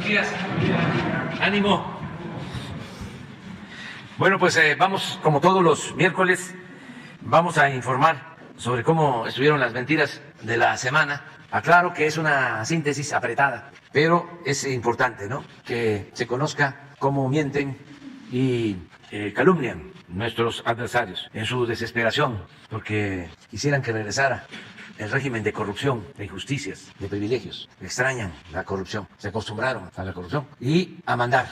días. Ánimo. Bueno, pues vamos, como todos los miércoles, vamos a informar sobre cómo estuvieron las mentiras de la semana. Aclaro que es una síntesis apretada, pero es importante, ¿no?, que se conozca cómo mienten y calumnian nuestros adversarios en su desesperación, porque quisieran que regresara el régimen de corrupción, de injusticias, de privilegios. Extrañan la corrupción, se acostumbraron a la corrupción y a mandar,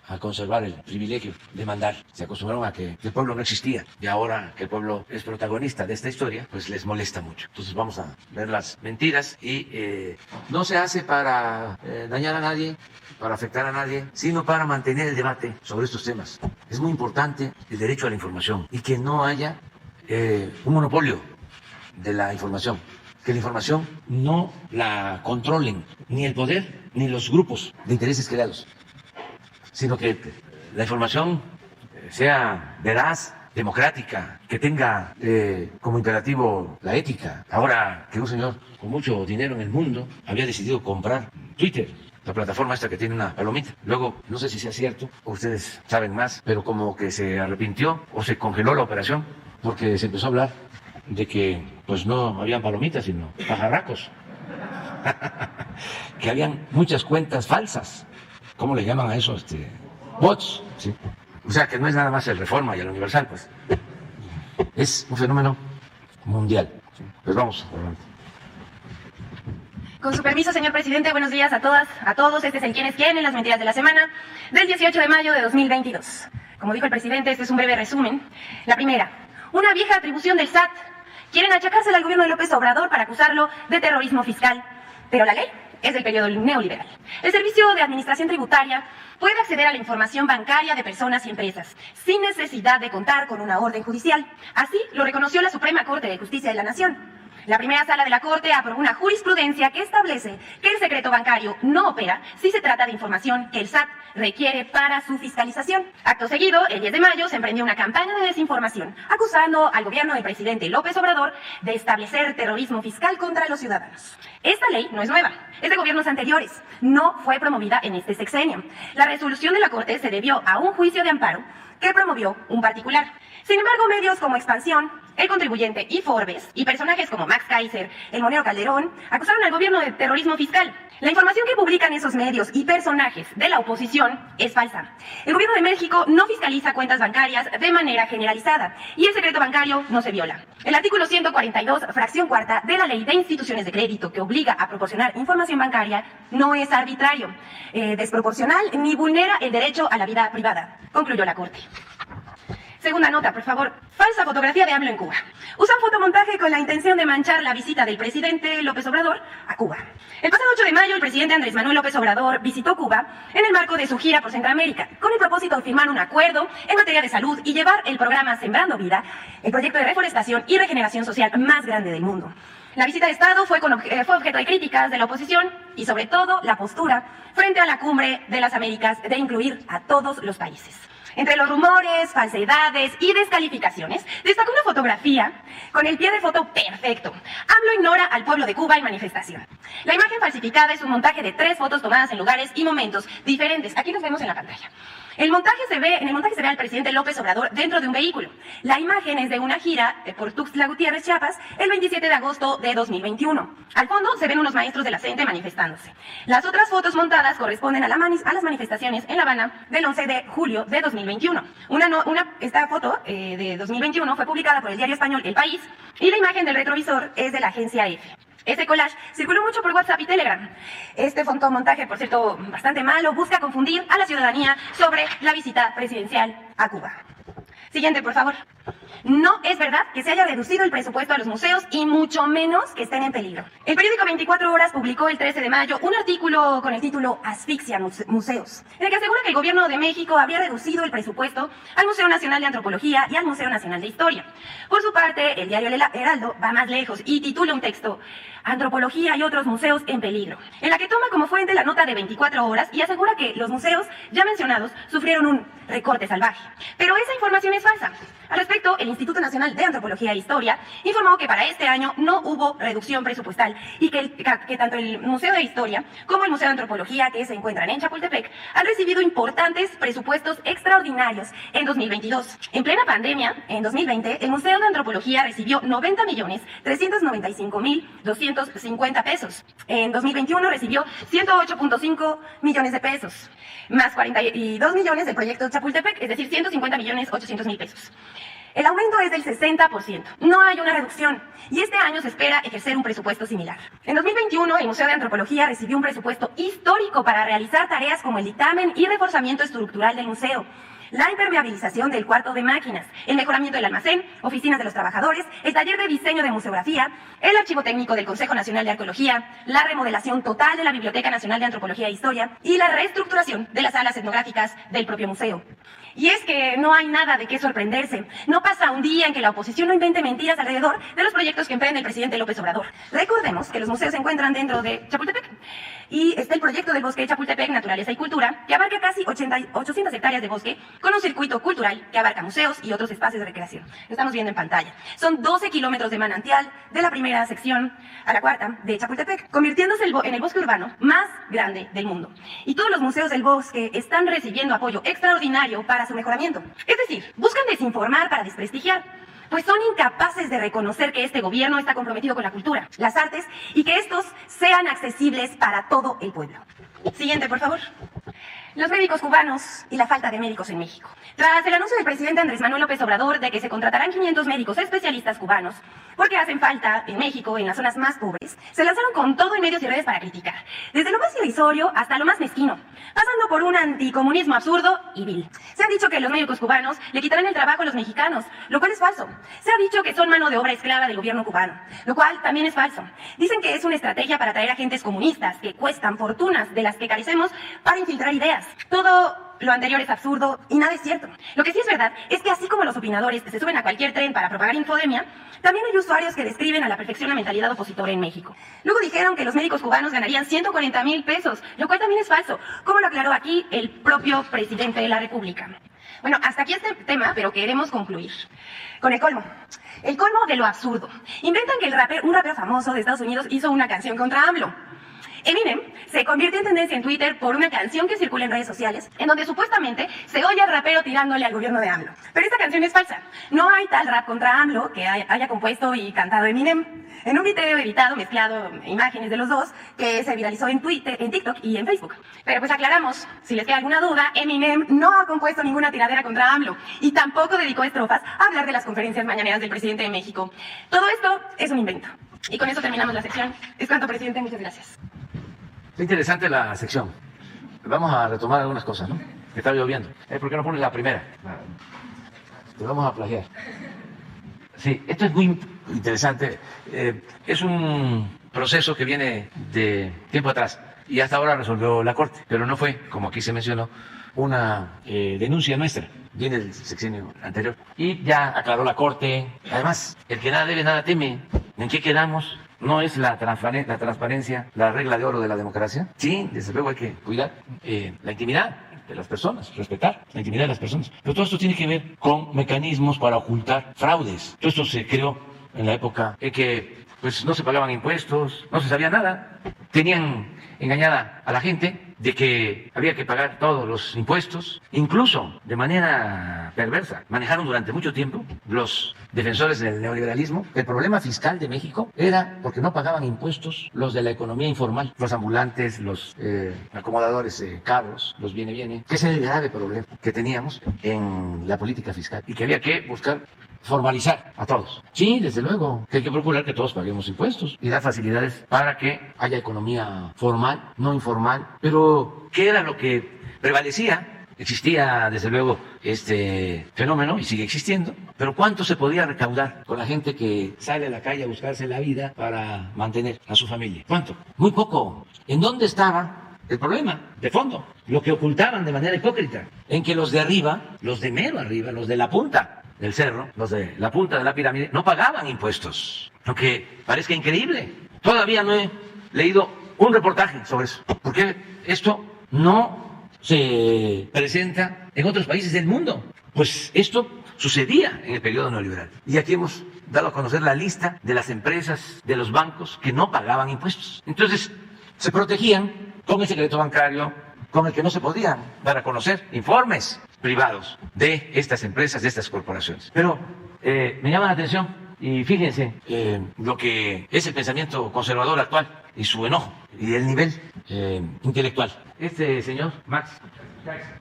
a conservar el privilegio de mandar. Se acostumbraron a que el pueblo no existía y ahora que el pueblo es protagonista de esta historia, pues les molesta mucho. Entonces vamos a ver las mentiras y no se hace para dañar a nadie, para afectar a nadie, sino para mantener el debate sobre estos temas. Es muy importante el derecho a la información y que no haya un monopolio de la información, que la información no la controlen ni el poder ni los grupos de intereses creados, sino que la información sea veraz, democrática, que tenga como imperativo la ética. Ahora que un señor con mucho dinero en el mundo había decidido comprar Twitter, la plataforma esta que tiene una palomita. Luego, no sé si sea cierto, o ustedes saben más, pero como que se arrepintió o se congeló la operación porque se empezó a hablar de que pues no habían palomitas, sino pajarracos. Que habían muchas cuentas falsas. ¿Cómo le llaman a eso? Bots. ¿Sí? O sea, que no es nada más el Reforma y el Universal, pues. Es un fenómeno mundial. ¿Sí? Pues vamos, adelante. Con su permiso, señor presidente, buenos días a todas, a todos. Este es el quién es quién en las mentiras de la semana del 18 de mayo de 2022. Como dijo el presidente, este es un breve resumen. La primera, una vieja atribución del SAT. Quieren achacársela al gobierno de López Obrador para acusarlo de terrorismo fiscal. Pero la ley es del periodo neoliberal. El Servicio de Administración Tributaria puede acceder a la información bancaria de personas y empresas sin necesidad de contar con una orden judicial. Así lo reconoció la Suprema Corte de Justicia de la Nación. La primera sala de la Corte aprobó una jurisprudencia que establece que el secreto bancario no opera si se trata de información que el SAT requiere para su fiscalización. Acto seguido, el 10 de mayo se emprendió una campaña de desinformación acusando al gobierno del presidente López Obrador de establecer terrorismo fiscal contra los ciudadanos. Esta ley no es nueva, es de gobiernos anteriores, no fue promovida en este sexenio. La resolución de la Corte se debió a un juicio de amparo que promovió un particular. Sin embargo, medios como Expansión, El Contribuyente y Forbes, y personajes como Max Kaiser, el Monero Calderón, acusaron al gobierno de terrorismo fiscal. La información que publican esos medios y personajes de la oposición es falsa. El gobierno de México no fiscaliza cuentas bancarias de manera generalizada y el secreto bancario no se viola. El artículo 142, fracción cuarta de la Ley de Instituciones de Crédito, que obliga a proporcionar información bancaria, no es arbitrario, desproporcional ni vulnera el derecho a la vida privada, concluyó la Corte. Segunda nota, por favor. Falsa fotografía de AMLO en Cuba. Usan fotomontaje con la intención de manchar la visita del presidente López Obrador a Cuba. El pasado 8 de mayo, el presidente Andrés Manuel López Obrador visitó Cuba en el marco de su gira por Centroamérica, con el propósito de firmar un acuerdo en materia de salud y llevar el programa Sembrando Vida, el proyecto de reforestación y regeneración social más grande del mundo. La visita de Estado fue objeto de críticas de la oposición y sobre todo la postura frente a la Cumbre de las Américas de incluir a todos los países. Entre los rumores, falsedades y descalificaciones, destacó una fotografía con el pie de foto perfecto. AMLO ignora al pueblo de Cuba en manifestación. La imagen falsificada es un montaje de 3 fotos tomadas en lugares y momentos diferentes. Aquí los vemos en la pantalla. En el montaje se ve al presidente López Obrador dentro de un vehículo. La imagen es de una gira por Tuxtla Gutiérrez, Chiapas, el 27 de agosto de 2021. Al fondo se ven unos maestros de la CENTE manifestándose. Las otras fotos montadas corresponden a las manifestaciones en La Habana del 11 de julio de 2021. Esta foto de 2021 fue publicada por el diario español El País y la imagen del retrovisor es de la agencia EFE. Este collage circuló mucho por WhatsApp y Telegram. Este fotomontaje, por cierto, bastante malo, busca confundir a la ciudadanía sobre la visita presidencial a Cuba. Siguiente, por favor. No es verdad que se haya reducido el presupuesto a los museos y mucho menos que estén en peligro. El periódico 24 Horas publicó el 13 de mayo un artículo con el título Asfixia Museos, en el que asegura que el gobierno de México habría reducido el presupuesto al Museo Nacional de Antropología y al Museo Nacional de Historia. Por su parte, el diario El Heraldo va más lejos y titula un texto Antropología y otros museos en peligro, en la que toma como fuente la nota de 24 Horas y asegura que los museos ya mencionados sufrieron un recorte salvaje. Pero esa información es falsa. Al respecto, el Instituto Nacional de Antropología e Historia informó que para este año no hubo reducción presupuestal y que tanto el Museo de Historia como el Museo de Antropología, que se encuentran en Chapultepec, han recibido importantes presupuestos extraordinarios en 2022. En plena pandemia, en 2020, el Museo de Antropología recibió 90.395.250 pesos. En 2021 recibió 108.5 millones de pesos, más 42 millones del proyecto Chapultepec, es decir, 150.800.000 pesos. El aumento es del 60%, no hay una reducción, y este año se espera ejercer un presupuesto similar. En 2021, el Museo de Antropología recibió un presupuesto histórico para realizar tareas como el dictamen y reforzamiento estructural del museo, la impermeabilización del cuarto de máquinas, el mejoramiento del almacén, oficinas de los trabajadores, el taller de diseño de museografía, el archivo técnico del Consejo Nacional de Arqueología, la remodelación total de la Biblioteca Nacional de Antropología e Historia y la reestructuración de las salas etnográficas del propio museo. Y es que no hay nada de qué sorprenderse. No pasa un día en que la oposición no invente mentiras alrededor de los proyectos que emprende el presidente López Obrador. Recordemos que los museos se encuentran dentro de Chapultepec y está el proyecto del bosque de Chapultepec, Naturaleza y Cultura, que abarca casi 800 hectáreas de bosque con un circuito cultural que abarca museos y otros espacios de recreación. Lo estamos viendo en pantalla. Son 12 kilómetros de manantial de la primera sección a la cuarta de Chapultepec, convirtiéndose en el bosque urbano más grande del mundo. Y todos los museos del bosque están recibiendo apoyo extraordinario para su mejoramiento. Es decir, buscan desinformar para desprestigiar, pues son incapaces de reconocer que este gobierno está comprometido con la cultura, las artes y que estos sean accesibles para todo el pueblo. Siguiente, por favor. Los médicos cubanos y la falta de médicos en México. Tras el anuncio del presidente Andrés Manuel López Obrador de que se contratarán 500 médicos especialistas cubanos, porque hacen falta en México, en las zonas más pobres, se lanzaron con todo en medios y redes para criticar, desde lo más irrisorio hasta lo más mezquino, pasando por un anticomunismo absurdo y vil. Se ha dicho que los médicos cubanos le quitarán el trabajo a los mexicanos, lo cual es falso. Se ha dicho que son mano de obra esclava del gobierno cubano, lo cual también es falso. Dicen que es una estrategia para atraer agentes comunistas que cuestan fortunas de las que carecemos para infiltrar ideas. Todo lo anterior es absurdo y nada es cierto. Lo que sí es verdad es que así como los opinadores que se suben a cualquier tren para propagar infodemia, también hay usuarios que describen a la perfección la mentalidad opositora en México. Luego dijeron que los médicos cubanos ganarían 140,000 pesos, lo cual también es falso, como lo aclaró aquí el propio presidente de la República. Bueno, hasta aquí este tema, pero queremos concluir con el colmo. El colmo de lo absurdo. Inventan que un rapero famoso de Estados Unidos hizo una canción contra AMLO. Eminem se convierte en tendencia en Twitter por una canción que circula en redes sociales, en donde supuestamente se oye al rapero tirándole al gobierno de AMLO. Pero esta canción es falsa. No hay tal rap contra AMLO que haya compuesto y cantado Eminem. En un video editado, mezclado imágenes de los dos, que se viralizó en Twitter, en TikTok y en Facebook. Pero pues aclaramos, si les queda alguna duda, Eminem no ha compuesto ninguna tiradera contra AMLO y tampoco dedicó estrofas a hablar de las conferencias mañaneras del presidente de México. Todo esto es un invento. Y con eso terminamos la sección. Es cuanto, presidente. Muchas gracias. Es interesante la sección. Vamos a retomar algunas cosas, ¿no? Que está lloviendo. ¿Por qué no pones la primera? Te vamos a plagiar. Sí, esto es muy interesante. Es un proceso que viene de tiempo atrás y hasta ahora resolvió la Corte, pero no fue, como aquí se mencionó, una denuncia nuestra. Viene del sexenio anterior. Y ya aclaró la Corte. Además, el que nada debe, nada teme. ¿En qué quedamos? ¿No es la transparencia la regla de oro de la democracia? Sí, desde luego hay que cuidar la intimidad de las personas, respetar la intimidad de las personas. Pero todo esto tiene que ver con mecanismos para ocultar fraudes. Todo esto se creó en la época en que pues, no se pagaban impuestos, no se sabía nada. Tenían engañada a la gente de que había que pagar todos los impuestos, incluso de manera perversa. Manejaron durante mucho tiempo los defensores del neoliberalismo. El problema fiscal de México era porque no pagaban impuestos los de la economía informal, los ambulantes, los acomodadores de carros, los viene, que es el grave problema que teníamos en la política fiscal y que había que buscar formalizar a todos. Sí, desde luego, que hay que procurar que todos paguemos impuestos y dar facilidades para que haya economía formal, no informal. Pero, ¿qué era lo que prevalecía? Existía, desde luego, este fenómeno y sigue existiendo, pero ¿cuánto se podía recaudar con la gente que sale a la calle a buscarse la vida para mantener a su familia? ¿Cuánto? Muy poco. ¿En dónde estaba el problema de fondo? Lo que ocultaban de manera hipócrita, en que los de arriba, los de mero arriba, los de la punta del cerro, los de la punta de la pirámide, no pagaban impuestos. Lo que parezca increíble. Todavía no he leído un reportaje sobre eso, porque esto no se presenta en otros países del mundo. Pues esto sucedía en el periodo neoliberal. Y aquí hemos dado a conocer la lista de las empresas, de los bancos que no pagaban impuestos. Entonces, se protegían con el secreto bancario, con el que no se podían dar a conocer informes privados de estas empresas, de estas corporaciones. Pero me llama la atención, y fíjense lo que es el pensamiento conservador actual y su enojo y el nivel intelectual. Este señor, Max Jackson,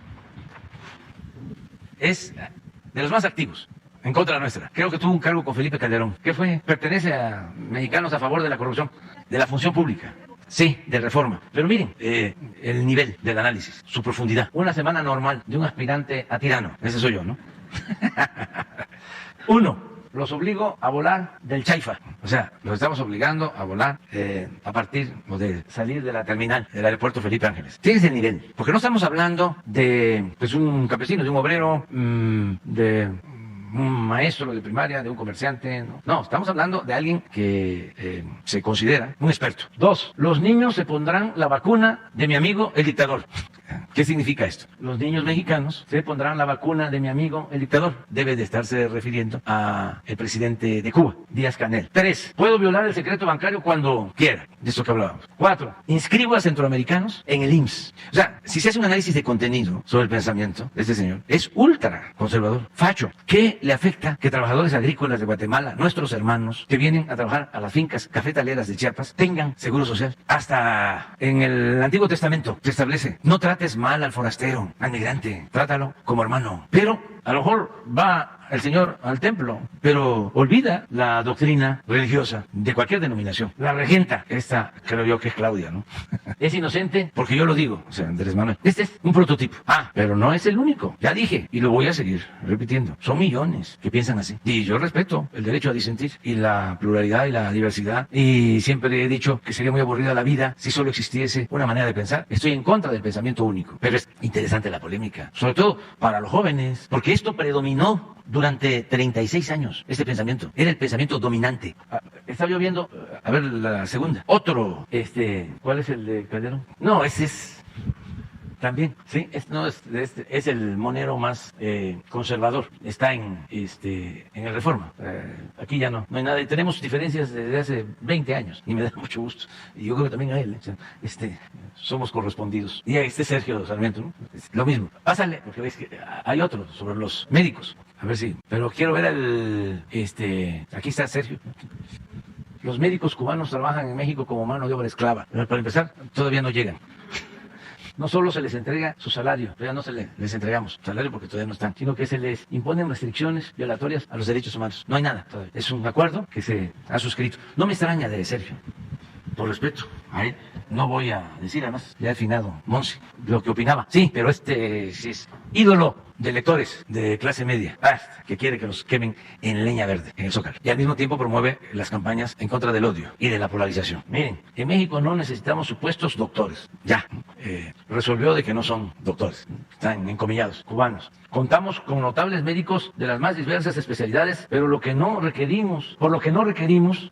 es de los más activos en contra nuestra. Creo que tuvo un cargo con Felipe Calderón. ¿Qué fue? Pertenece a Mexicanos a Favor de la Corrupción, de la Función Pública. Sí, de reforma. Pero miren, el nivel del análisis, su profundidad. Una semana normal de un aspirante a tirano. Ese soy yo, ¿no? 1. Los obligo a volar del Chaifa. O sea, los estamos obligando a volar a partir o de salir de la terminal del aeropuerto Felipe Ángeles. Tienes el nivel. Porque no estamos hablando de pues, un campesino, de un obrero, de un maestro de primaria, de un comerciante. No, estamos hablando de alguien que se considera un experto. 2. Los niños se pondrán la vacuna de mi amigo el dictador. ¿Qué significa esto? Los niños mexicanos se pondrán la vacuna de mi amigo el dictador. Debe de estarse refiriendo a el presidente de Cuba, Díaz-Canel. 3. Puedo violar el secreto bancario cuando quiera. De eso que hablábamos. 4. Inscribo a centroamericanos en el IMSS. O sea, si se hace un análisis de contenido sobre el pensamiento de este señor, es ultra conservador, facho. ¿Qué le afecta que trabajadores agrícolas de Guatemala, nuestros hermanos, que vienen a trabajar a las fincas cafetaleras de Chiapas, tengan seguro social? Hasta en el Antiguo Testamento se establece, no trates mal al forastero, al migrante, trátalo como hermano. Pero a lo mejor va el señor al templo, pero olvida la doctrina religiosa de cualquier denominación. La regenta, esta creo yo que es Claudia, ¿no? Es inocente porque yo lo digo, o sea, Andrés Manuel. Este es un prototipo. Pero no es el único. Ya dije, y lo voy a seguir repitiendo. Son millones que piensan así. Y yo respeto el derecho a disentir y la pluralidad y la diversidad. Y siempre he dicho que sería muy aburrida la vida si solo existiese una manera de pensar. Estoy en contra del pensamiento único. Pero es interesante la polémica, sobre todo para los jóvenes, porque esto predominó durante 36 años, este pensamiento. Era el pensamiento dominante. Estaba yo viendo, a ver, la segunda. Otro, ¿cuál es el de Calderón? No, ese es también, sí, es el monero más conservador. Está en el Reforma. Aquí ya no hay nada. Y tenemos diferencias desde hace 20 años y me da mucho gusto. Y yo creo que también a él. Somos correspondidos. Y a Sergio Sarmiento, ¿no? Lo mismo. Pásale, porque veis que hay otro sobre los médicos. A ver si. Pero quiero ver aquí está Sergio. Los médicos cubanos trabajan en México como mano de obra esclava. Pero para empezar, todavía no llegan. No solo se les entrega su salario, todavía no les entregamos salario porque todavía no están, sino que se les imponen restricciones violatorias a los derechos humanos. No hay nada todavía. Es un acuerdo que se ha suscrito. No me extraña de Sergio, por respeto a él. No voy a decir, además, ya he afinado Monsi, lo que opinaba. Sí, pero sí es ídolo de lectores de clase media, que quiere que los quemen en leña verde, en el Zócalo. Y al mismo tiempo promueve las campañas en contra del odio y de la polarización. Miren, en México no necesitamos supuestos doctores. Ya, resolvió de que no son doctores, están encomillados, cubanos. Contamos con notables médicos de las más diversas especialidades, pero por lo que no requerimos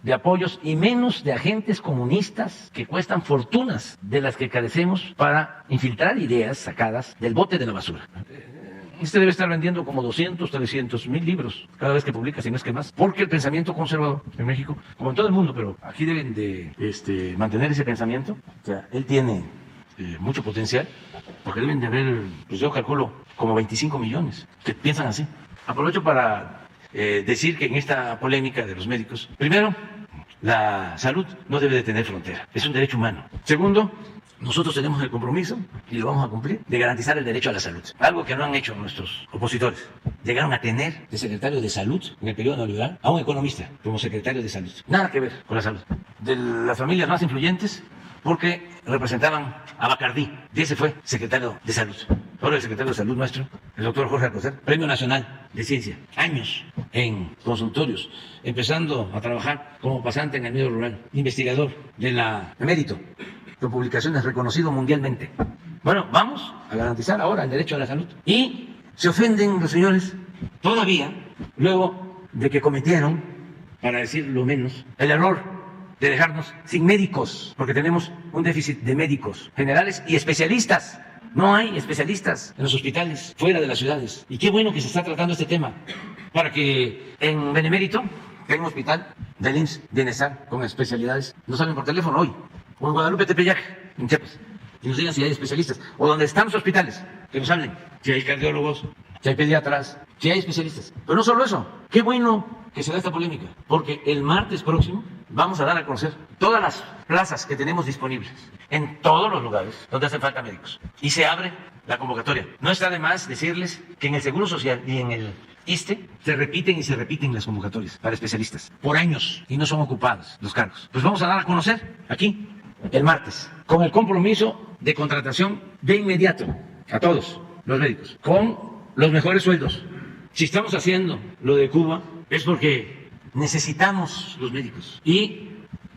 de apoyos y menos de agentes comunistas que cuestan fortunas, de las que carecemos para infiltrar ideas sacadas del bote de la basura. Debe estar vendiendo como 200, 300 mil libros cada vez que publica, si no es que más. Porque el pensamiento conservador en México, como en todo el mundo, pero aquí deben de mantener ese pensamiento. O sea, él tiene mucho potencial, porque deben de haber, pues yo calculo, como 25 millones que piensan así. Aprovecho para decir que en esta polémica de los médicos, primero, la salud no debe de tener frontera, es un derecho humano. Segundo, nosotros tenemos el compromiso, y lo vamos a cumplir, de garantizar el derecho a la salud. Algo que no han hecho nuestros opositores. Llegaron a tener de secretario de salud en el periodo neoliberal a un economista como secretario de salud. Nada que ver con la salud. De las familias más influyentes, porque representaban a Bacardí. Y ese fue secretario de salud. Ahora el secretario de salud nuestro, el doctor Jorge Alcocer, Premio Nacional de Ciencia. Años en consultorios, empezando a trabajar como pasante en el medio rural, investigador de la emérito, con publicaciones reconocido mundialmente. Bueno, vamos a garantizar ahora el derecho a la salud. Y se ofenden los señores todavía, luego de que cometieron, para decir lo menos, el error de dejarnos sin médicos, porque tenemos un déficit de médicos generales y especialistas. No hay especialistas en los hospitales fuera de las ciudades. Y qué bueno que se está tratando este tema para que en Benemérito, que hay un hospital del IMSS Bienestar con especialidades, nos hablen por teléfono hoy, o en Guadalupe Tepeyac, en Chiapas, y nos digan si hay especialistas, o donde están los hospitales, que nos hablen, si hay cardiólogos, si hay pediatras, si hay especialistas. Pero no solo eso, qué bueno que se da esta polémica, porque el martes próximo vamos a dar a conocer todas las plazas que tenemos disponibles en todos los lugares donde hacen falta médicos. Y se abre la convocatoria. No está de más decirles que en el Seguro Social y en el ISSSTE se repiten y se repiten las convocatorias para especialistas por años y no son ocupados los cargos. Pues vamos a dar a conocer aquí el martes con el compromiso de contratación de inmediato a todos los médicos con los mejores sueldos. Si estamos haciendo lo de Cuba es porque necesitamos los médicos y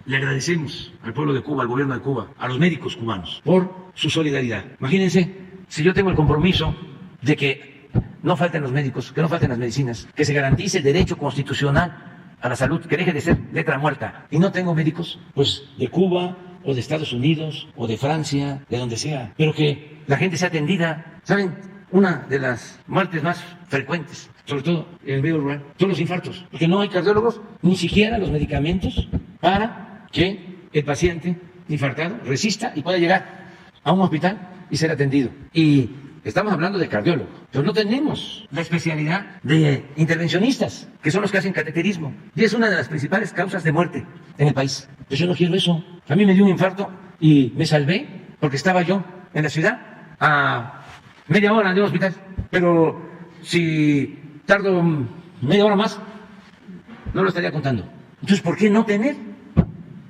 le agradecemos al pueblo de Cuba, al gobierno de Cuba, a los médicos cubanos por su solidaridad. Imagínense, si yo tengo el compromiso de que no falten los médicos, que no falten las medicinas, que se garantice el derecho constitucional a la salud, que deje de ser letra muerta, y no tengo médicos, pues de Cuba o de Estados Unidos o de Francia, de donde sea, pero que la gente sea atendida. ¿Saben? Una de las muertes más frecuentes, sobre todo en el medio rural, son los infartos, porque no hay cardiólogos, ni siquiera los medicamentos para que el paciente infartado resista y pueda llegar a un hospital y ser atendido. Y estamos hablando de cardiólogos, pero no tenemos la especialidad de intervencionistas, que son los que hacen cateterismo, y es una de las principales causas de muerte en el país. Pues yo no quiero eso. A mí me dio un infarto y me salvé porque estaba yo en la ciudad a media hora de un hospital, pero si tardo media hora más, no lo estaría contando. Entonces, ¿por qué no tener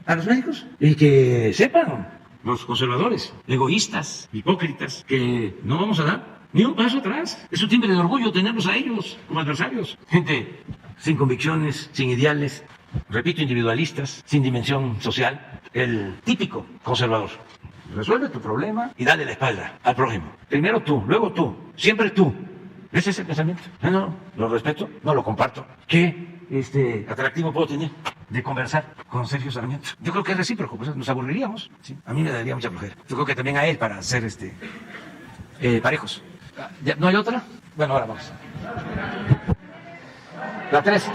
a los médicos? Y que sepan los conservadores, egoístas, hipócritas, que no vamos a dar ni un paso atrás. Es un timbre de orgullo tenerlos a ellos como adversarios. Gente sin convicciones, sin ideales, repito, individualistas, sin dimensión social, el típico conservador. Resuelve tu problema y dale la espalda al prójimo. Primero tú, luego tú, siempre tú. Ese es el pensamiento. No, lo respeto, no lo comparto. ¿Qué atractivo puedo tener de conversar con Sergio Sarmiento? Yo creo que es recíproco, pues nos aburriríamos. ¿Sí? A mí me daría mucha flojera. Yo creo que también a él para ser parejos. ¿No hay otra? Bueno, ahora vamos. La 3,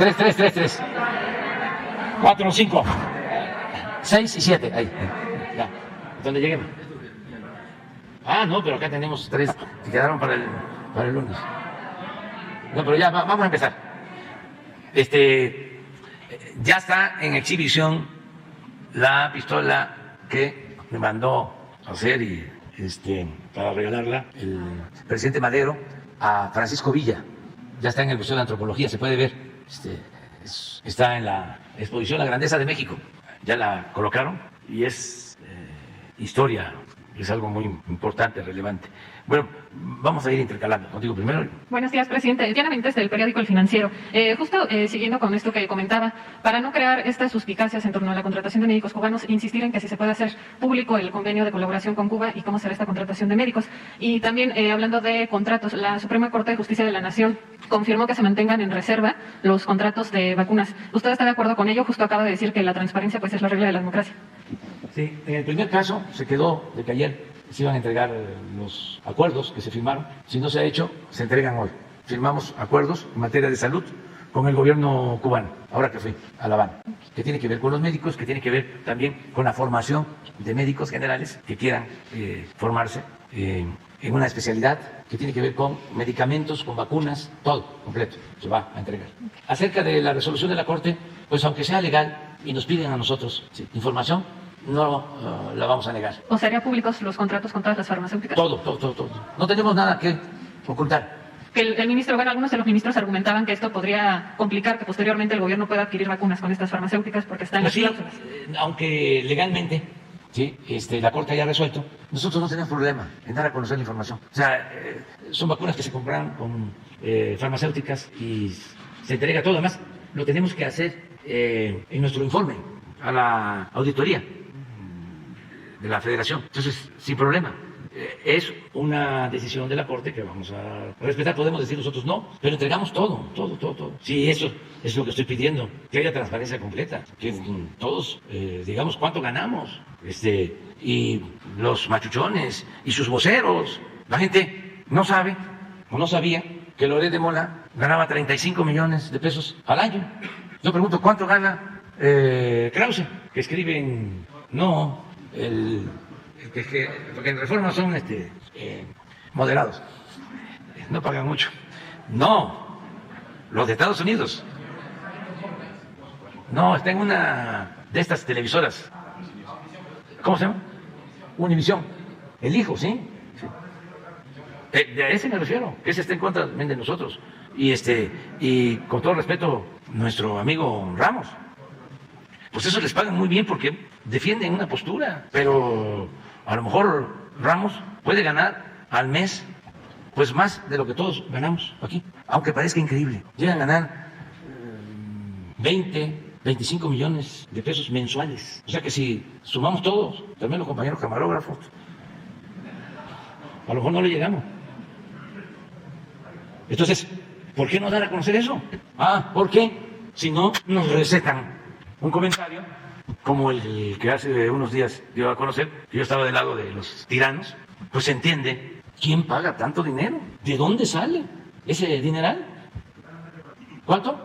4, 5, 6 y 7. Ahí. Ya. ¿Dónde lleguemos? No, pero acá tenemos 3 que quedaron para el lunes. No, pero ya, vamos a empezar. Ya está en exhibición la pistola que me mandó hacer y para regalarla el presidente Madero a Francisco Villa. Ya está en el Museo de Antropología, se puede ver. Está en la exposición La Grandeza de México. Ya la colocaron y es historia, es algo muy importante, relevante. Bueno, vamos a ir intercalando contigo primero. Buenos días, presidente. Diana Benítez, del periódico El Financiero. Justo siguiendo con esto que comentaba, para no crear estas suspicacias en torno a la contratación de médicos cubanos, insistir en que si se puede hacer público el convenio de colaboración con Cuba y cómo será esta contratación de médicos. Y también, hablando de contratos, la Suprema Corte de Justicia de la Nación confirmó que se mantengan en reserva los contratos de vacunas. ¿Usted está de acuerdo con ello? Justo acaba de decir que la transparencia pues es la regla de la democracia. Sí, en el primer caso se quedó de que ayer se iban a entregar los acuerdos que se firmaron. Si no se ha hecho, se entregan hoy. Firmamos acuerdos en materia de salud con el gobierno cubano, ahora que fui a La Habana, que tiene que ver con los médicos, que tiene que ver también con la formación de médicos generales que quieran formarse en una especialidad, que tiene que ver con medicamentos, con vacunas, todo completo se va a entregar. Acerca de la resolución de la Corte, pues aunque sea legal y nos piden a nosotros información, no la vamos a negar. ¿O serían públicos los contratos con todas las farmacéuticas? Todo. No tenemos nada que ocultar. Que el ministro, bueno, algunos de los ministros argumentaban que esto podría complicar que posteriormente el gobierno pueda adquirir vacunas con estas farmacéuticas porque están en las cláusulas. Aunque legalmente la Corte haya resuelto, nosotros no tenemos problema en dar a conocer la información. O sea, son vacunas que se compran con farmacéuticas y se entrega todo. Además, lo tenemos que hacer en nuestro informe a la auditoría de la Federación. Entonces, sin problema. Es una decisión de la Corte que vamos a respetar. Podemos decir nosotros no, pero entregamos todo. Sí, eso es lo que estoy pidiendo, que haya transparencia completa, que todos digamos cuánto ganamos, y los machuchones y sus voceros La gente no sabe o no sabía que Loret de Mola ganaba 35 millones de pesos al año. Yo pregunto, ¿cuánto gana Krause? Que escribe en... No, porque en Reforma son moderados. No pagan mucho. No, los de Estados Unidos. No, está en una de estas televisoras. ¿Cómo se llama? Univisión. El hijo, ¿sí? De ese me refiero, que ese está en contra también de nosotros. Y con todo respeto, nuestro amigo Ramos, pues eso les pagan muy bien porque defienden una postura, pero a lo mejor Ramos puede ganar al mes pues más de lo que todos ganamos aquí, aunque parezca increíble. Llegan a ganar 20, 25 millones de pesos mensuales. O sea que si sumamos todos, también los compañeros camarógrafos, a lo mejor no le llegamos. Entonces, ¿por qué no dar a conocer eso? ¿Por qué? Si no, nos recetan un comentario como el que hace unos días dio a conocer, que yo estaba del lado de los tiranos, pues se entiende quién paga tanto dinero, de dónde sale ese dineral. ¿Cuánto?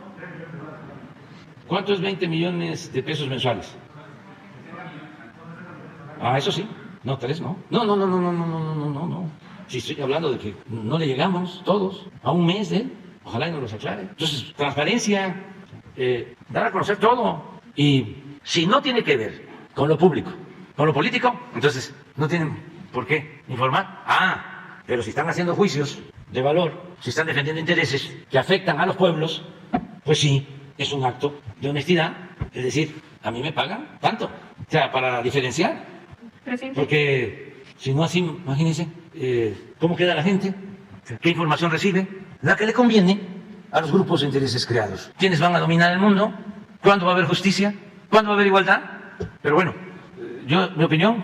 ¿Cuánto es 20 millones de pesos mensuales? Eso sí. No, 3 no. No. Si estoy hablando de que no le llegamos todos a un mes de él, ojalá y nos los aclare. Entonces, transparencia, dar a conocer todo. Y si no tiene que ver con lo público, con lo político, entonces no tienen por qué informar. Pero si están haciendo juicios de valor, si están defendiendo intereses que afectan a los pueblos, pues sí, es un acto de honestidad. Es decir, a mí me pagan tanto. O sea, para diferenciar. Presidente. Porque si no así, imagínense cómo queda la gente, qué información recibe, la que le conviene a los grupos de intereses creados. ¿Quiénes van a dominar el mundo? ¿Cuándo va a haber justicia? ¿Cuándo va a haber igualdad? Pero bueno, mi opinión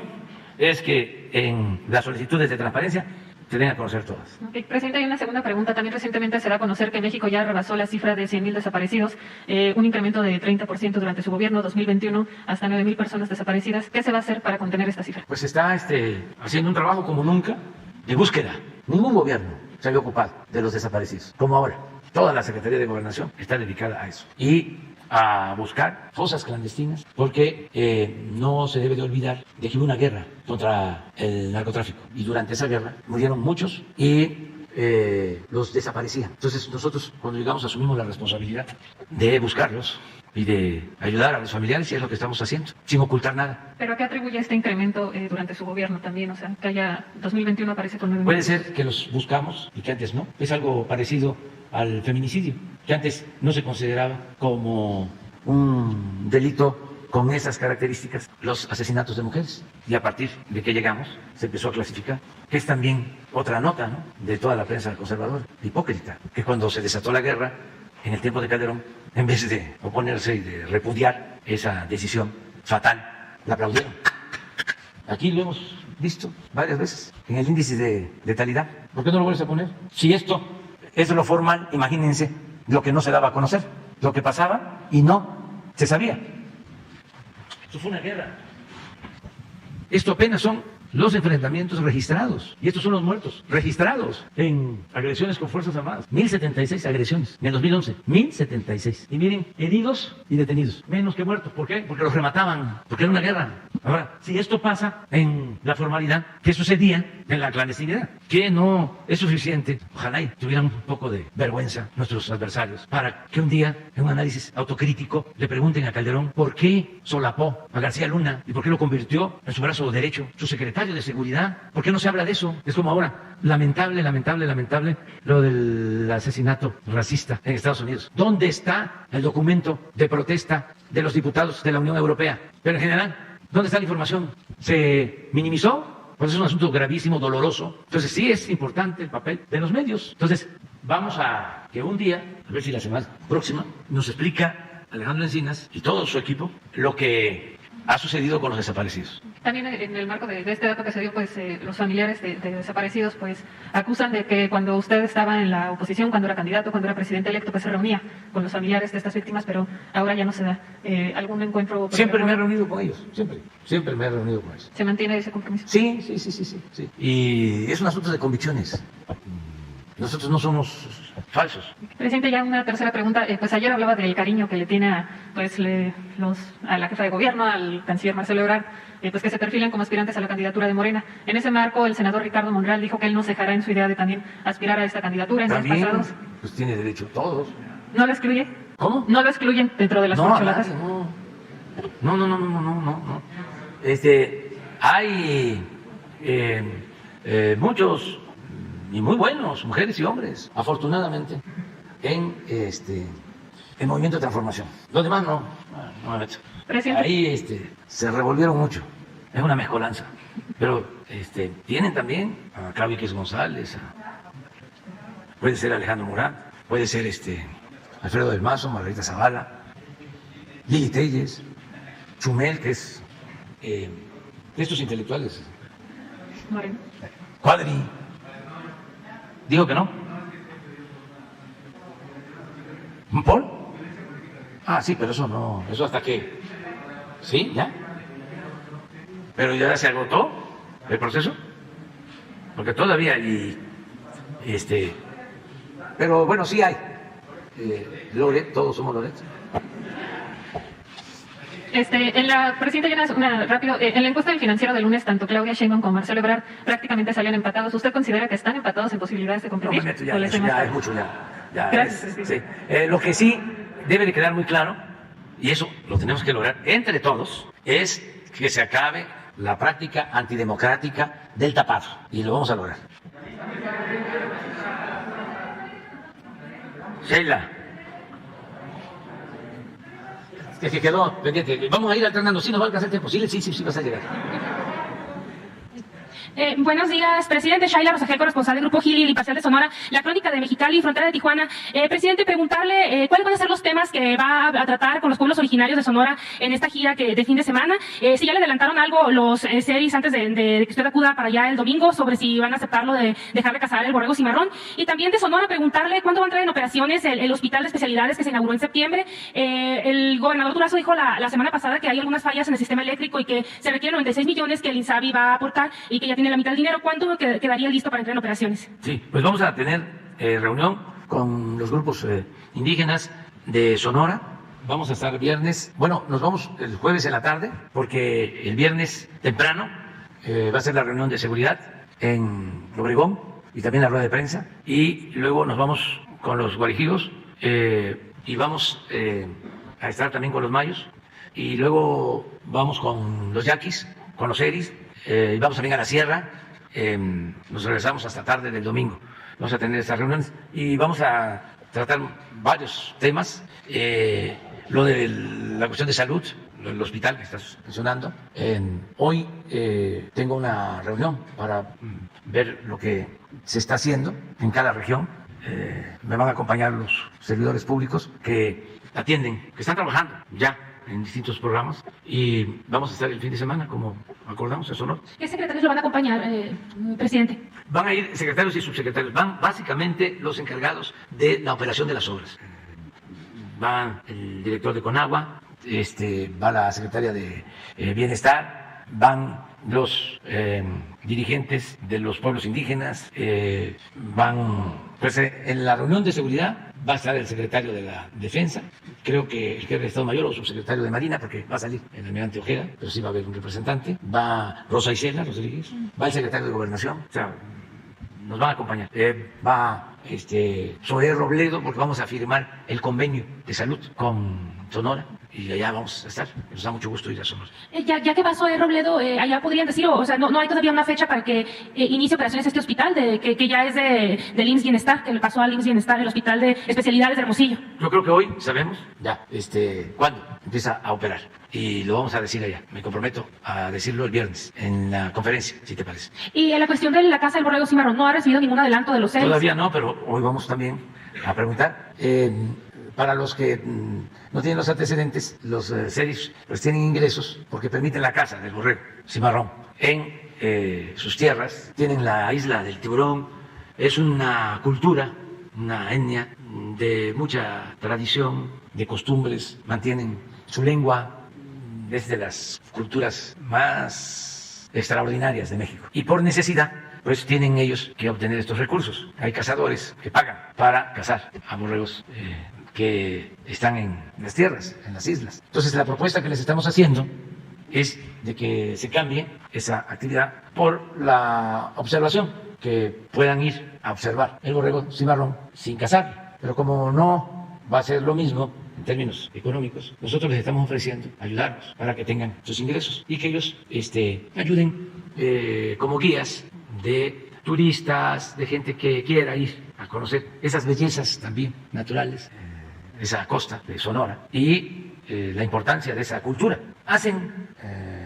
es que en las solicitudes de transparencia se den a conocer todas. Okay. Presidente, hay una segunda pregunta. También recientemente se da a conocer que México ya rebasó la cifra de 100,000 desaparecidos, un incremento de 30% durante su gobierno 2021, hasta 9,000 personas desaparecidas. ¿Qué se va a hacer para contener esta cifra? Pues está haciendo un trabajo como nunca de búsqueda. Ningún gobierno se había ocupado de los desaparecidos, como ahora. Toda la Secretaría de Gobernación está dedicada a eso. Y a buscar fosas clandestinas, porque no se debe de olvidar de que hubo una guerra contra el narcotráfico y durante esa guerra murieron muchos y los desaparecían. Entonces nosotros cuando llegamos asumimos la responsabilidad de buscarlos y de ayudar a los familiares y es lo que estamos haciendo, sin ocultar nada. ¿Pero a qué atribuye este incremento durante su gobierno también? O sea, que haya 2021 aparece con 9,000. Puede ser que los buscamos y que antes no. Es algo parecido al feminicidio, que antes no se consideraba como un delito con esas características, los asesinatos de mujeres. Y a partir de que llegamos, se empezó a clasificar, que es también otra nota, ¿no?, de toda la prensa conservadora, hipócrita, que cuando se desató la guerra, en el tiempo de Calderón, en vez de oponerse y de repudiar esa decisión fatal, la aplaudieron. Aquí lo hemos visto varias veces, en el índice de letalidad. ¿Por qué no lo vuelves a poner? Si esto es lo formal, imagínense lo que no se daba a conocer, lo que pasaba y no se sabía. Esto fue una guerra. Esto apenas son los enfrentamientos registrados. Y estos son los muertos registrados en agresiones con Fuerzas Armadas. 1,076 agresiones en el 2011. 1,076. Y miren, heridos y detenidos. Menos que muertos. ¿Por qué? Porque los remataban. Porque era una guerra. Ahora, si esto pasa en la formalidad, ¿qué sucedía en la clandestinidad? Que no es suficiente. Ojalá y tuvieran un poco de vergüenza nuestros adversarios para que un día, en un análisis autocrítico, le pregunten a Calderón por qué solapó a García Luna y por qué lo convirtió en su brazo derecho, su secretario de seguridad. ¿Por qué no se habla de eso? Es como ahora, lamentable lo del asesinato racista en Estados Unidos. ¿Dónde está el documento de protesta de los diputados de la Unión Europea? Pero en general, ¿dónde está la información? ¿Se minimizó? Pues es un asunto gravísimo, doloroso. Entonces sí es importante el papel de los medios. Entonces vamos a que un día, a ver si la semana próxima, nos explica Alejandro Encinas y todo su equipo lo que ha sucedido con los desaparecidos. También en el marco de este dato que se dio, pues los familiares de desaparecidos pues acusan de que cuando usted estaba en la oposición, cuando era candidato, cuando era presidente electo, pues se reunía con los familiares de estas víctimas, pero ahora ya no se da. ¿Algún encuentro? Siempre me he reunido con ellos, siempre me he reunido con ellos. ¿Se mantiene ese compromiso? Sí. Y es un asunto de convicciones. Nosotros no somos falsos. Presidente, ya una tercera pregunta. Pues ayer hablaba del cariño que le tiene a, a la jefa de gobierno, al canciller Marcelo Ebrard, pues que se perfilan como aspirantes a la candidatura de Morena. En ese marco, el senador Ricardo Monreal dijo que él no se dejará en su idea de también aspirar a esta candidatura en días pasados. Pues tiene derecho todos. ¿No lo excluye? ¿Cómo? ¿No lo excluyen dentro de las corcholatas? No. Hay muchos y muy buenos, mujeres y hombres, afortunadamente, en el movimiento de transformación. Los demás no me meto. Presidente. Ahí se revolvieron mucho, es una mezcolanza. Pero tienen también a Claudia X González, puede ser Alejandro Morán, puede ser Alfredo del Mazo, Margarita Zavala, Lili Telles, Chumel, que es de estos intelectuales. Moreno. Cuadri. ¿Dijo que no? ¿Paul? Ah, sí, pero eso no. ¿Eso hasta qué? ¿Sí? ¿Ya? ¿Pero ya se agotó el proceso? Porque todavía hay. Pero bueno, sí hay. Loret, todos somos Loret. Presidente, rápido, en la encuesta del Financiero del lunes, tanto Claudia Sheinbaum como Marcelo Ebrard prácticamente salían empatados. ¿Usted considera que están empatados en posibilidades de competir? No me meto ya, eso ya es mucho, ya. Gracias, sí. Lo que sí debe de quedar muy claro, y eso lo tenemos que lograr entre todos, es que se acabe la práctica antidemocrática del tapado, y lo vamos a lograr. Sheila. Que quedó pendiente. Vamos a ir alternando. ¿Sí nos va a alcanzar el tiempo? Sí, vas a llegar. Buenos días, presidente. Shaila Rosagel, corresponsal del Grupo Gili, el Imparcial de Sonora, la Crónica de Mexicali, Frontera de Tijuana. Presidente, preguntarle cuáles van a ser los temas que va a tratar con los pueblos originarios de Sonora en esta gira de fin de semana. Si ya le adelantaron algo los series antes de que usted acuda para allá el domingo, sobre si van a aceptarlo de dejarle cazar el borrego cimarrón. Y también de Sonora, preguntarle cuándo va a entrar en operaciones el hospital de especialidades que se inauguró en septiembre. El gobernador Durazo dijo la semana pasada que hay algunas fallas en el sistema eléctrico y que se requieren 96 millones que el INSABI va a aportar y que ya tiene la mitad del dinero. ¿Cuándo quedaría listo para entrar en operaciones? Sí, pues vamos a tener reunión con los grupos indígenas de Sonora. Vamos a estar viernes, nos vamos el jueves en la tarde, porque el viernes temprano va a ser la reunión de seguridad en Obregón y también la rueda de prensa. Y luego nos vamos con los guarijidos y vamos a estar también con los mayos. Y luego vamos con los yaquis, con los eris. Y vamos también a la sierra, nos regresamos hasta tarde del domingo. Vamos a tener estas reuniones y vamos a tratar varios temas. Lo de la cuestión de salud, el hospital que estás mencionando. Hoy tengo una reunión para ver lo que se está haciendo en cada región. Me van a acompañar los servidores públicos que atienden, que están trabajando ya en distintos programas, y vamos a estar el fin de semana, como acordamos, en Sonora. ¿Qué secretarios lo van a acompañar, presidente? Van a ir secretarios y subsecretarios, van básicamente los encargados de la operación de las obras. Va el director de Conagua, va la secretaria de Bienestar, van los dirigentes de los pueblos indígenas, en la reunión de seguridad va a estar el secretario de la Defensa, creo que el jefe de Estado Mayor o subsecretario de Marina, porque va a salir el almirante Ojeda, pero sí va a haber un representante, va Rosa Isela Rodríguez, va el secretario de Gobernación, o sea, nos van a acompañar, va Zoé Robledo, porque vamos a firmar el convenio de salud con Sonora, y allá vamos a estar. Nos da mucho gusto ir a Sonora. Ya que pasó Robledo, allá podrían decir, o sea, no hay todavía una fecha para que inicie operaciones este hospital, que ya es del IMSS Bienestar, que le pasó al IMSS Bienestar, el Hospital de Especialidades de Hermosillo. Yo creo que hoy sabemos ya cuándo empieza a operar, y lo vamos a decir allá. Me comprometo a decirlo el viernes en la conferencia, si te parece. Y en la cuestión de la Casa del Borrego Cimarrón, ¿no ha recibido ningún adelanto de los seres? Todavía no, pero hoy vamos también a preguntar. Para los que no tienen los antecedentes, los sheriffs pues tienen ingresos porque permiten la caza del borrego cimarrón en sus tierras. Tienen la isla del tiburón. Es una cultura, una etnia de mucha tradición, de costumbres. Mantienen su lengua. Es de las culturas más extraordinarias de México. Y por necesidad, pues tienen ellos que obtener estos recursos. Hay cazadores que pagan para cazar a borregos que están en las tierras, en las islas. Entonces, la propuesta que les estamos haciendo es de que se cambie esa actividad por la observación, que puedan ir a observar el borrego cimarrón sin cazar. Pero como no va a ser lo mismo en términos económicos, nosotros les estamos ofreciendo ayudarlos para que tengan sus ingresos y que ellos ayuden como guías de turistas, de gente que quiera ir a conocer esas bellezas también naturales, esa costa de Sonora y la importancia de esa cultura. Hacen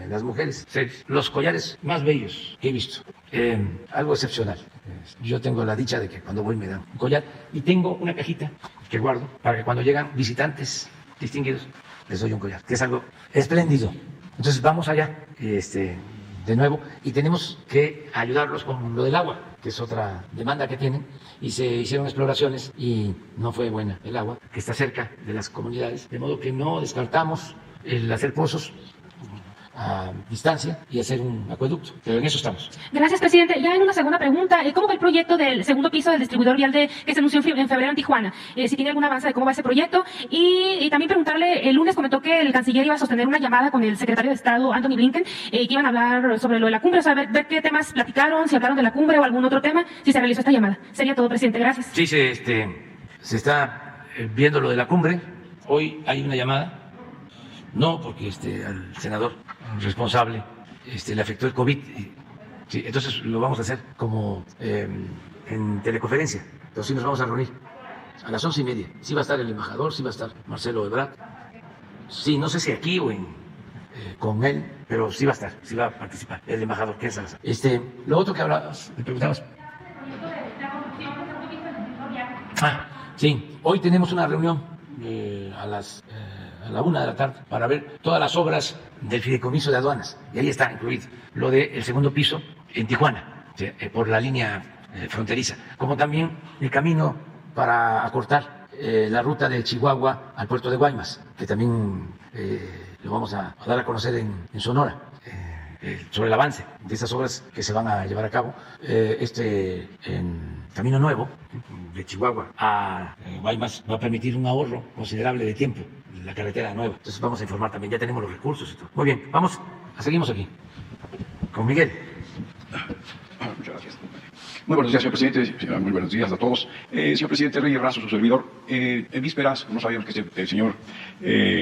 las mujeres los collares más bellos que he visto, algo excepcional. Yo tengo la dicha de que cuando voy me dan un collar y tengo una cajita que guardo para que cuando llegan visitantes distinguidos les doy un collar, que es algo espléndido. Entonces vamos allá de nuevo y tenemos que ayudarlos con lo del agua, que es otra demanda que tienen, y se hicieron exploraciones y no fue buena el agua, que está cerca de las comunidades, de modo que no descartamos el hacer pozos a distancia y hacer un acueducto, pero en eso estamos. Gracias, presidente. Ya en una segunda pregunta, ¿cómo va el proyecto del segundo piso del distribuidor vial que se anunció en febrero en Tijuana? Si tiene algún avance de cómo va ese proyecto. Y también preguntarle, el lunes comentó que el canciller iba a sostener una llamada con el secretario de Estado, Anthony Blinken, que iban a hablar sobre lo de la cumbre, o sea, ver qué temas platicaron, si hablaron de la cumbre o algún otro tema, si se realizó esta llamada. Sería todo, presidente. Gracias. Sí, se está viendo lo de la cumbre. Hoy hay una llamada. No, porque al senador responsable le afectó el COVID. Sí, entonces lo vamos a hacer como en teleconferencia. Pero sí nos vamos a reunir a las 11:30. Sí va a estar el embajador, sí va a estar Marcelo Ebrard. Sí, no sé si aquí o con él, pero sí va a estar, sí va a participar el embajador, que es Salazar. Lo otro que hablabas, me preguntabas. Sí, hoy tenemos una reunión a la 1 de la tarde para ver todas las obras del fideicomiso de aduanas, y ahí está incluido lo del segundo piso en Tijuana, por la línea fronteriza, como también el camino para acortar la ruta de Chihuahua al puerto de Guaymas, que también lo vamos a dar a conocer en Sonora, sobre el avance de esas obras que se van a llevar a cabo. En Camino Nuevo, de Chihuahua a Guaymas, va a permitir un ahorro considerable de tiempo, la carretera nueva. Entonces vamos a informar también, ya tenemos los recursos y todo. Muy bien, seguimos aquí con Miguel. Muchas gracias. Muy buenos días, señor presidente. Muy buenos días a todos. Señor presidente, Reyes Razo, su servidor. En vísperas, no sabíamos que el señor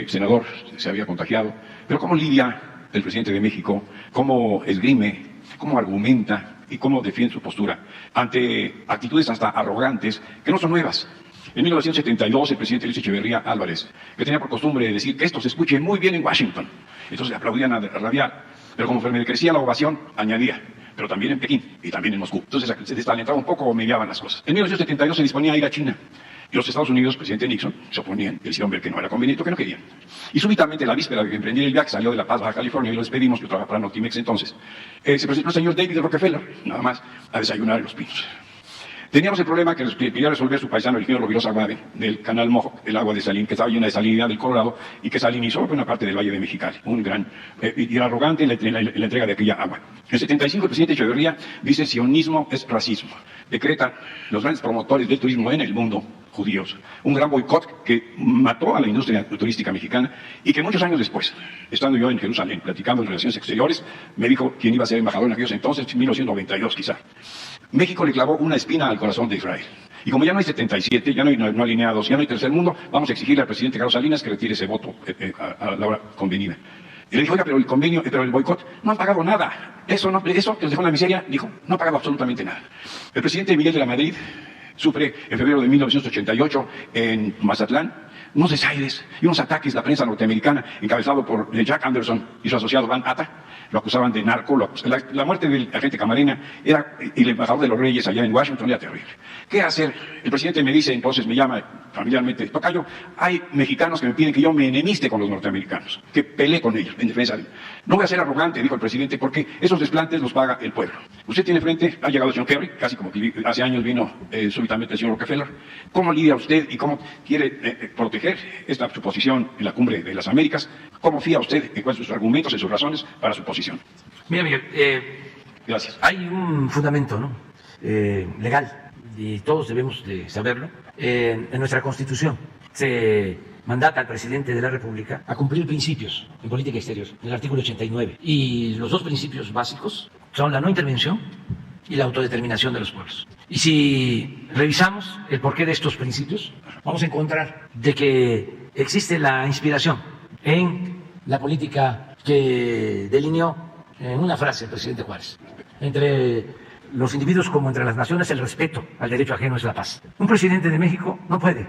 senador se había contagiado, pero ¿cómo lidia el presidente de México? ¿Cómo esgrime? ¿Cómo argumenta? ¿Y cómo defiende su postura ante actitudes hasta arrogantes que no son nuevas? En 1972, el presidente Luis Echeverría Álvarez, que tenía por costumbre decir que esto se escuche muy bien en Washington, entonces le aplaudían a rabiar, pero conforme crecía la ovación, añadía, pero también en Pekín y también en Moscú. Entonces se desalentaba un poco o mediaban las cosas. En 1972 se disponía a ir a China, y los Estados Unidos, presidente Nixon, se oponían, y hicieron ver que no era conveniente, que no querían. Y súbitamente, la víspera de que emprendiera el viaje, salió de La Paz, Baja California, y lo despedimos, yo trabajaba para Notimex entonces, se presentó el señor David Rockefeller, nada más, a desayunar en Los Pinos. Teníamos el problema que quería resolver su paisano, el ingeniero Rovirosa Aguade, del canal Mohawk, el agua de Salín, que estaba llena de salinidad del Colorado, y que salinizó una parte del Valle de Mexicali. Un gran, y era arrogante en la entrega de aquella agua. En el 75, el presidente Echeverría dice: sionismo es racismo. Decreta los grandes promotores del turismo en el mundo, judíos. Un gran boicot que mató a la industria turística mexicana, y que muchos años después, estando yo en Jerusalén, platicando en Relaciones Exteriores, me dijo quién iba a ser embajador en aquellos entonces, en 1992 quizá. México le clavó una espina al corazón de Israel. Y como ya no hay 77, ya no hay alineados, ya no hay tercer mundo, vamos a exigirle al presidente Carlos Salinas que retire ese voto a la hora convenida. Y le dijo: oiga, pero el convenio, pero el boicot, no han pagado nada. Eso que los dejó en la miseria, dijo, no ha pagado absolutamente nada. El presidente Miguel de la Madrid sufre en febrero de 1988 en Mazatlán unos desaires y unos ataques de la prensa norteamericana, encabezado por Jack Anderson y su asociado Van Atta. Lo acusaban de narco, la muerte del agente Camarena y el embajador de los Reyes allá en Washington era terrible. ¿Qué hacer? El presidente me dice, entonces me llama familiarmente, tocayo, hay mexicanos que me piden que yo me enemiste con los norteamericanos, que pelee con ellos en defensa de... No voy a ser arrogante, dijo el presidente, porque esos desplantes los paga el pueblo. Usted tiene frente, ha llegado el señor Kerry, casi como que hace años vino súbitamente el señor Rockefeller. ¿Cómo lidia usted y cómo quiere proteger su posición en la cumbre de las Américas? ¿Cómo fía usted en cuáles son sus argumentos y sus razones para su posición? Mira, Miguel, Gracias. hay un fundamento, ¿no? Legal, y todos debemos de saberlo. En nuestra Constitución se mandata al presidente de la República a cumplir principios en política exterior, en el artículo 89. Y los dos principios básicos son la no intervención y la autodeterminación de los pueblos. Y si revisamos el porqué de estos principios, vamos a encontrar de que existe la inspiración en la política que delineó en una frase el presidente Juárez: entre los individuos como entre las naciones, el respeto al derecho ajeno es la paz. Un presidente de México no puede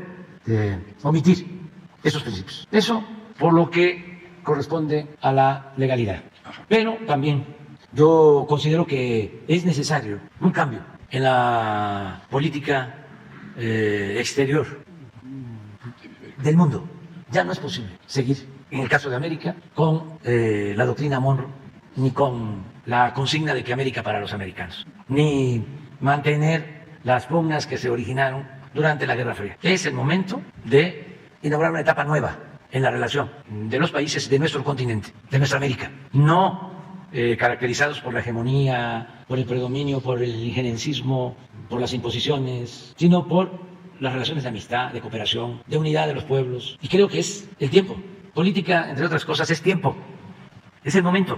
omitir esos principios. Eso por lo que corresponde a la legalidad. Pero también yo considero que es necesario un cambio en la política exterior del mundo. Ya no es posible seguir, en el caso de América, con la doctrina Monroe, ni con la consigna de que América para los americanos, ni mantener las pugnas que se originaron durante la Guerra Fría. Es el momento de inaugurar una etapa nueva en la relación de los países de nuestro continente, de nuestra América, no caracterizados por la hegemonía, por el predominio, por el injerencismo, por las imposiciones, sino por las relaciones de amistad, de cooperación, de unidad de los pueblos. Y creo que es el tiempo. Política, entre otras cosas, es tiempo, es el momento.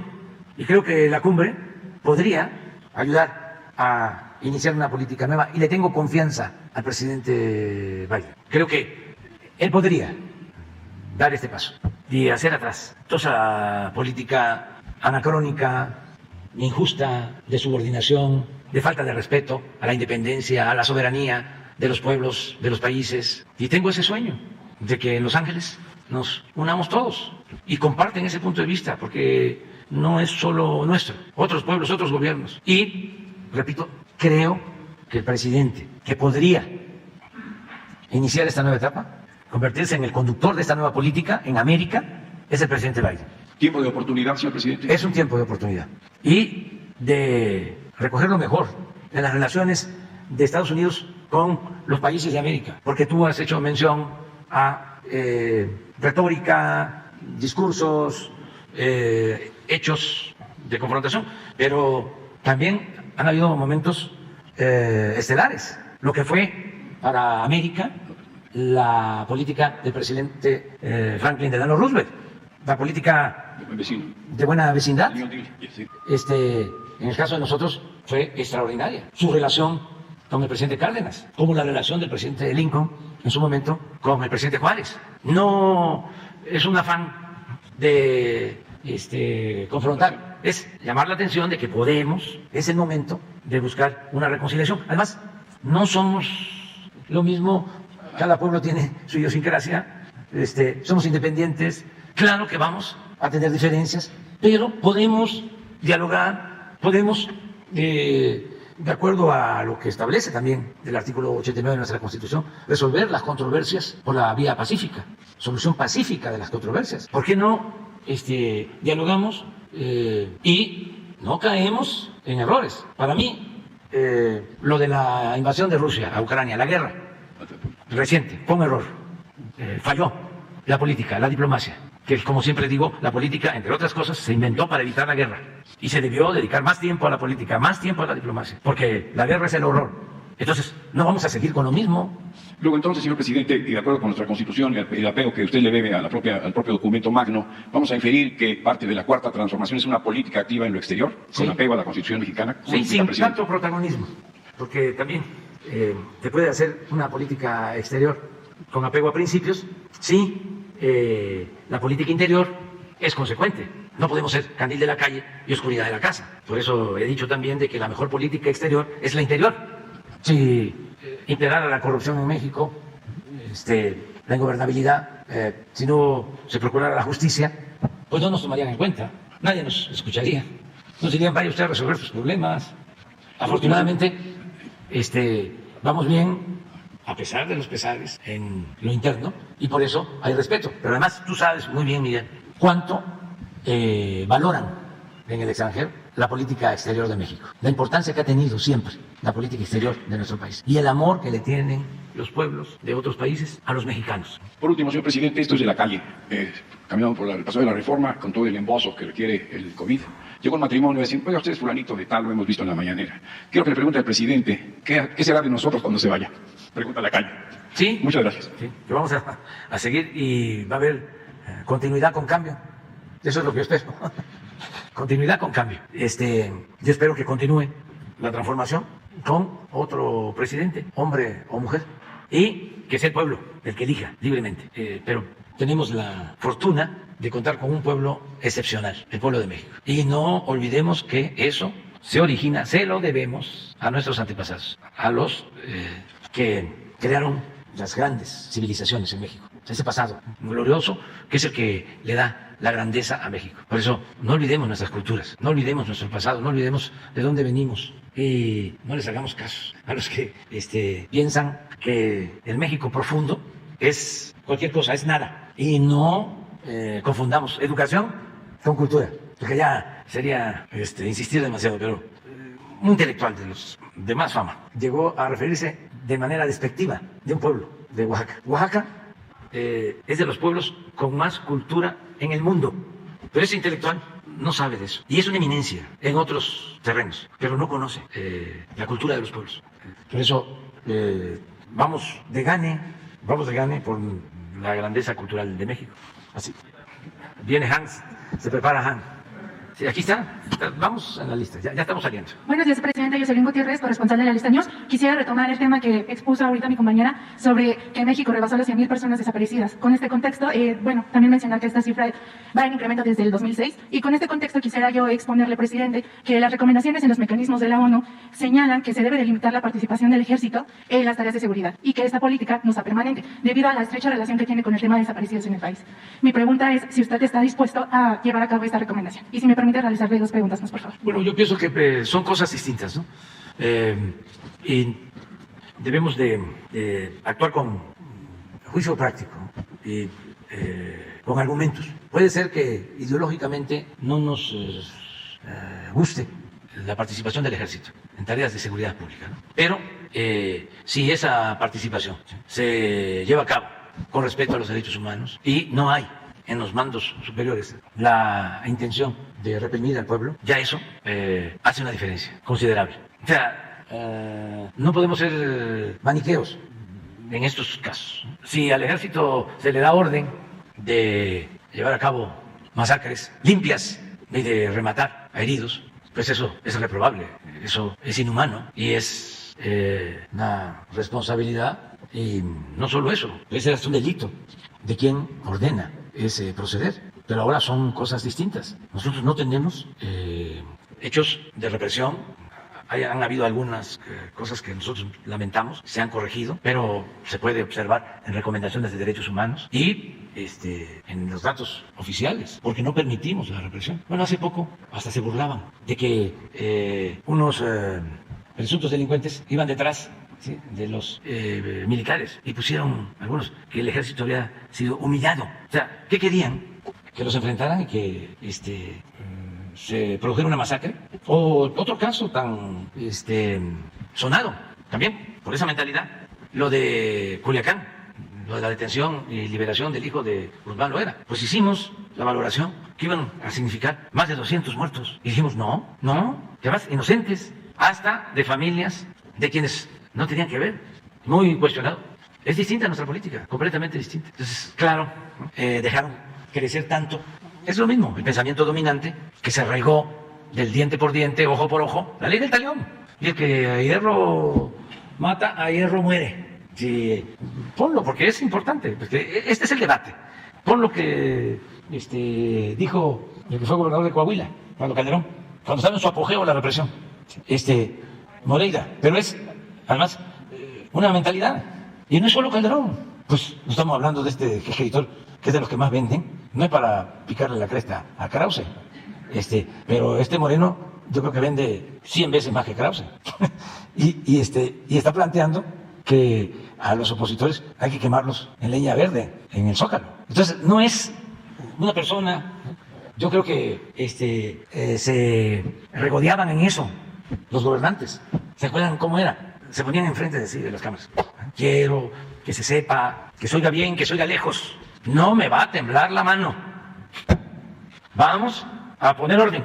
Y creo que la cumbre podría ayudar a iniciar una política nueva, y le tengo confianza al presidente Biden. Creo que él podría dar este paso y hacer atrás toda esa política anacrónica, injusta, de subordinación, de falta de respeto a la independencia, a la soberanía de los pueblos, de los países. Y tengo ese sueño de que en Los Ángeles nos unamos todos y comparten ese punto de vista, porque no es solo nuestro, otros pueblos, otros gobiernos. Y, repito, creo que el presidente que podría iniciar esta nueva etapa, convertirse en el conductor de esta nueva política en América, es el presidente Biden. ¿Tiempo de oportunidad, señor presidente? Es un tiempo de oportunidad y de recoger lo mejor en las relaciones de Estados Unidos con los países de América, porque tú has hecho mención a retórica, discursos, hechos de confrontación, pero también han habido momentos estelares. Lo que fue para América la política del presidente Franklin Delano Roosevelt, la política de buena vecindad. En el caso de nosotros fue extraordinaria. Su relación con el presidente Cárdenas, como la relación del presidente Lincoln en su momento con el presidente Juárez. No es un afán de confrontar, es llamar la atención de que podemos, es el momento de buscar una reconciliación. Además, no somos lo mismo, cada pueblo tiene su idiosincrasia, somos independientes, claro que vamos a tener diferencias, pero podemos dialogar, podemos, de acuerdo a lo que establece también el artículo 89 de nuestra Constitución, resolver las controversias por la vía pacífica, solución pacífica de las controversias. ¿Por qué no dialogamos y no caemos en errores? Para mí, lo de la invasión de Rusia a Ucrania, la guerra reciente, fue un error. Falló la política, la diplomacia, que como siempre digo, la política, entre otras cosas, se inventó para evitar la guerra. Y se debió dedicar más tiempo a la política, más tiempo a la diplomacia, porque la guerra es el horror. Entonces, no vamos a seguir con lo mismo. Luego entonces, señor presidente, y de acuerdo con nuestra Constitución y el apego que usted le debe a al propio documento magno, vamos a inferir que parte de la Cuarta Transformación es una política activa en lo exterior, con apego a la Constitución mexicana. Sí, sin tanto protagonismo, porque también se puede hacer una política exterior con apego a principios, sí, la política interior es consecuente. No podemos ser candil de la calle y oscuridad de la casa. Por eso he dicho también de que la mejor política exterior es la interior. Si imperara la corrupción en México, la ingobernabilidad, Si no se procurara la justicia, pues no nos tomarían en cuenta, nadie nos escucharía, nos dirían vaya usted a resolver sus problemas. Afortunadamente, vamos bien, a pesar de los pesares en lo interno, y por eso hay respeto. Pero además tú sabes muy bien, Miguel, cuánto valoran en el extranjero la política exterior de México, la importancia que ha tenido siempre la política exterior de nuestro país y el amor que le tienen los pueblos de otros países a los mexicanos. Por último, señor presidente, esto es de la calle. Caminando por el paso de la Reforma, con todo el embozo que requiere el COVID, llegó un matrimonio y decir, oiga, usted es fulanito de tal, lo hemos visto en la mañanera. Quiero que le pregunte al presidente, ¿qué será de nosotros cuando se vaya? Pregunta a la calle. Sí. Muchas gracias. Sí, que vamos a seguir y va a haber continuidad con cambio. Eso es lo que yo espero. Continuidad con cambio. Yo espero que continúe la transformación con otro presidente, hombre o mujer, y que sea el pueblo el que elija libremente. Pero tenemos la fortuna de contar con un pueblo excepcional, el pueblo de México. Y no olvidemos que eso se origina, se lo debemos a nuestros antepasados, a los que crearon las grandes civilizaciones en México. Ese pasado glorioso que es el que le da la grandeza a México. Por eso no olvidemos nuestras culturas, no olvidemos nuestro pasado, no olvidemos de dónde venimos y no les hagamos caso a los que piensan que el México profundo es cualquier cosa, es nada. Y no confundamos educación con cultura, porque ya sería insistir demasiado, pero un intelectual de los de más fama llegó a referirse de manera despectiva de un pueblo de Oaxaca. Oaxaca es de los pueblos con más cultura en el mundo, pero ese intelectual no sabe de eso y es una eminencia en otros terrenos, pero no conoce la cultura de los pueblos. Por eso vamos de gane por la grandeza cultural de México. Así viene Hans, se prepara Hans. Sí, aquí está, vamos en la lista, ya estamos saliendo. Buenos días, presidente. Jocelyn Gutiérrez, corresponsal de la Lista News. Quisiera retomar el tema que expuso ahorita mi compañera sobre que México rebasó las 100,000 personas desaparecidas. Con este contexto, también mencionar que esta cifra va en incremento desde el 2006. Y con este contexto quisiera yo exponerle, presidente, que las recomendaciones en los mecanismos de la ONU señalan que se debe delimitar la participación del ejército en las tareas de seguridad y que esta política no sea permanente, debido a la estrecha relación que tiene con el tema de desaparecidos en el país. Mi pregunta es si usted está dispuesto a llevar a cabo esta recomendación. Y si me permite realizarle dos preguntas más, por favor. Bueno, yo pienso que son cosas distintas, ¿no? Y debemos de actuar con juicio práctico y con argumentos. Puede ser que ideológicamente no nos guste la participación del ejército en tareas de seguridad pública, ¿no? Pero si esa participación se lleva a cabo con respeto a los derechos humanos y no hay en los mandos superiores la intención de reprimir al pueblo, ya eso hace una diferencia considerable. O sea, no podemos ser maniqueos en estos casos. Si al ejército se le da orden de llevar a cabo masacres limpias y de rematar a heridos, pues eso es reprobable, eso es inhumano y es una responsabilidad. Y no solo eso, ese es un delito de quien ordena ese proceder, pero ahora son cosas distintas. Nosotros no tenemos hechos de represión. Han habido algunas cosas que nosotros lamentamos, se han corregido, pero se puede observar en recomendaciones de derechos humanos y en los datos oficiales, porque no permitimos la represión. Bueno, hace poco hasta se burlaban de que unos presuntos delincuentes iban detrás, ¿sí?, de los militares y pusieron algunos que el ejército había sido humillado. O sea, ¿qué querían? Que los enfrentaran y que se produjera una masacre. O otro caso tan sonado también por esa mentalidad, lo de Culiacán, lo de la detención y liberación del hijo de Guzmán Loera. Pues hicimos la valoración que iban a significar más de 200 muertos y dijimos no, además inocentes, hasta de familias de quienes no tenían que ver. Muy cuestionado. Es distinta nuestra política, completamente distinta. Entonces, claro, dejaron crecer tanto. Es lo mismo, el pensamiento dominante que se arraigó del diente por diente, ojo por ojo, la ley del talión. Y el que a hierro mata, a hierro muere. Sí, ponlo, porque es importante, porque este es el debate. Pon lo que dijo el que fue gobernador de Coahuila, cuando Calderón, cuando estaba en su apogeo la represión, Moreira, pero es además una mentalidad. Y no es solo Calderón, pues no estamos hablando de este jefe editor, que es de los que más venden, no es para picarle la cresta a Krause, pero este Moreno yo creo que vende 100 veces más que Krause. y está planteando que a los opositores hay que quemarlos en leña verde, en el Zócalo. Entonces, no es una persona, yo creo que se regodeaban en eso los gobernantes. ¿Se acuerdan cómo era? Se ponían enfrente de las cámaras. Quiero que se sepa, que se oiga bien, que se oiga lejos. No me va a temblar la mano. Vamos a poner orden.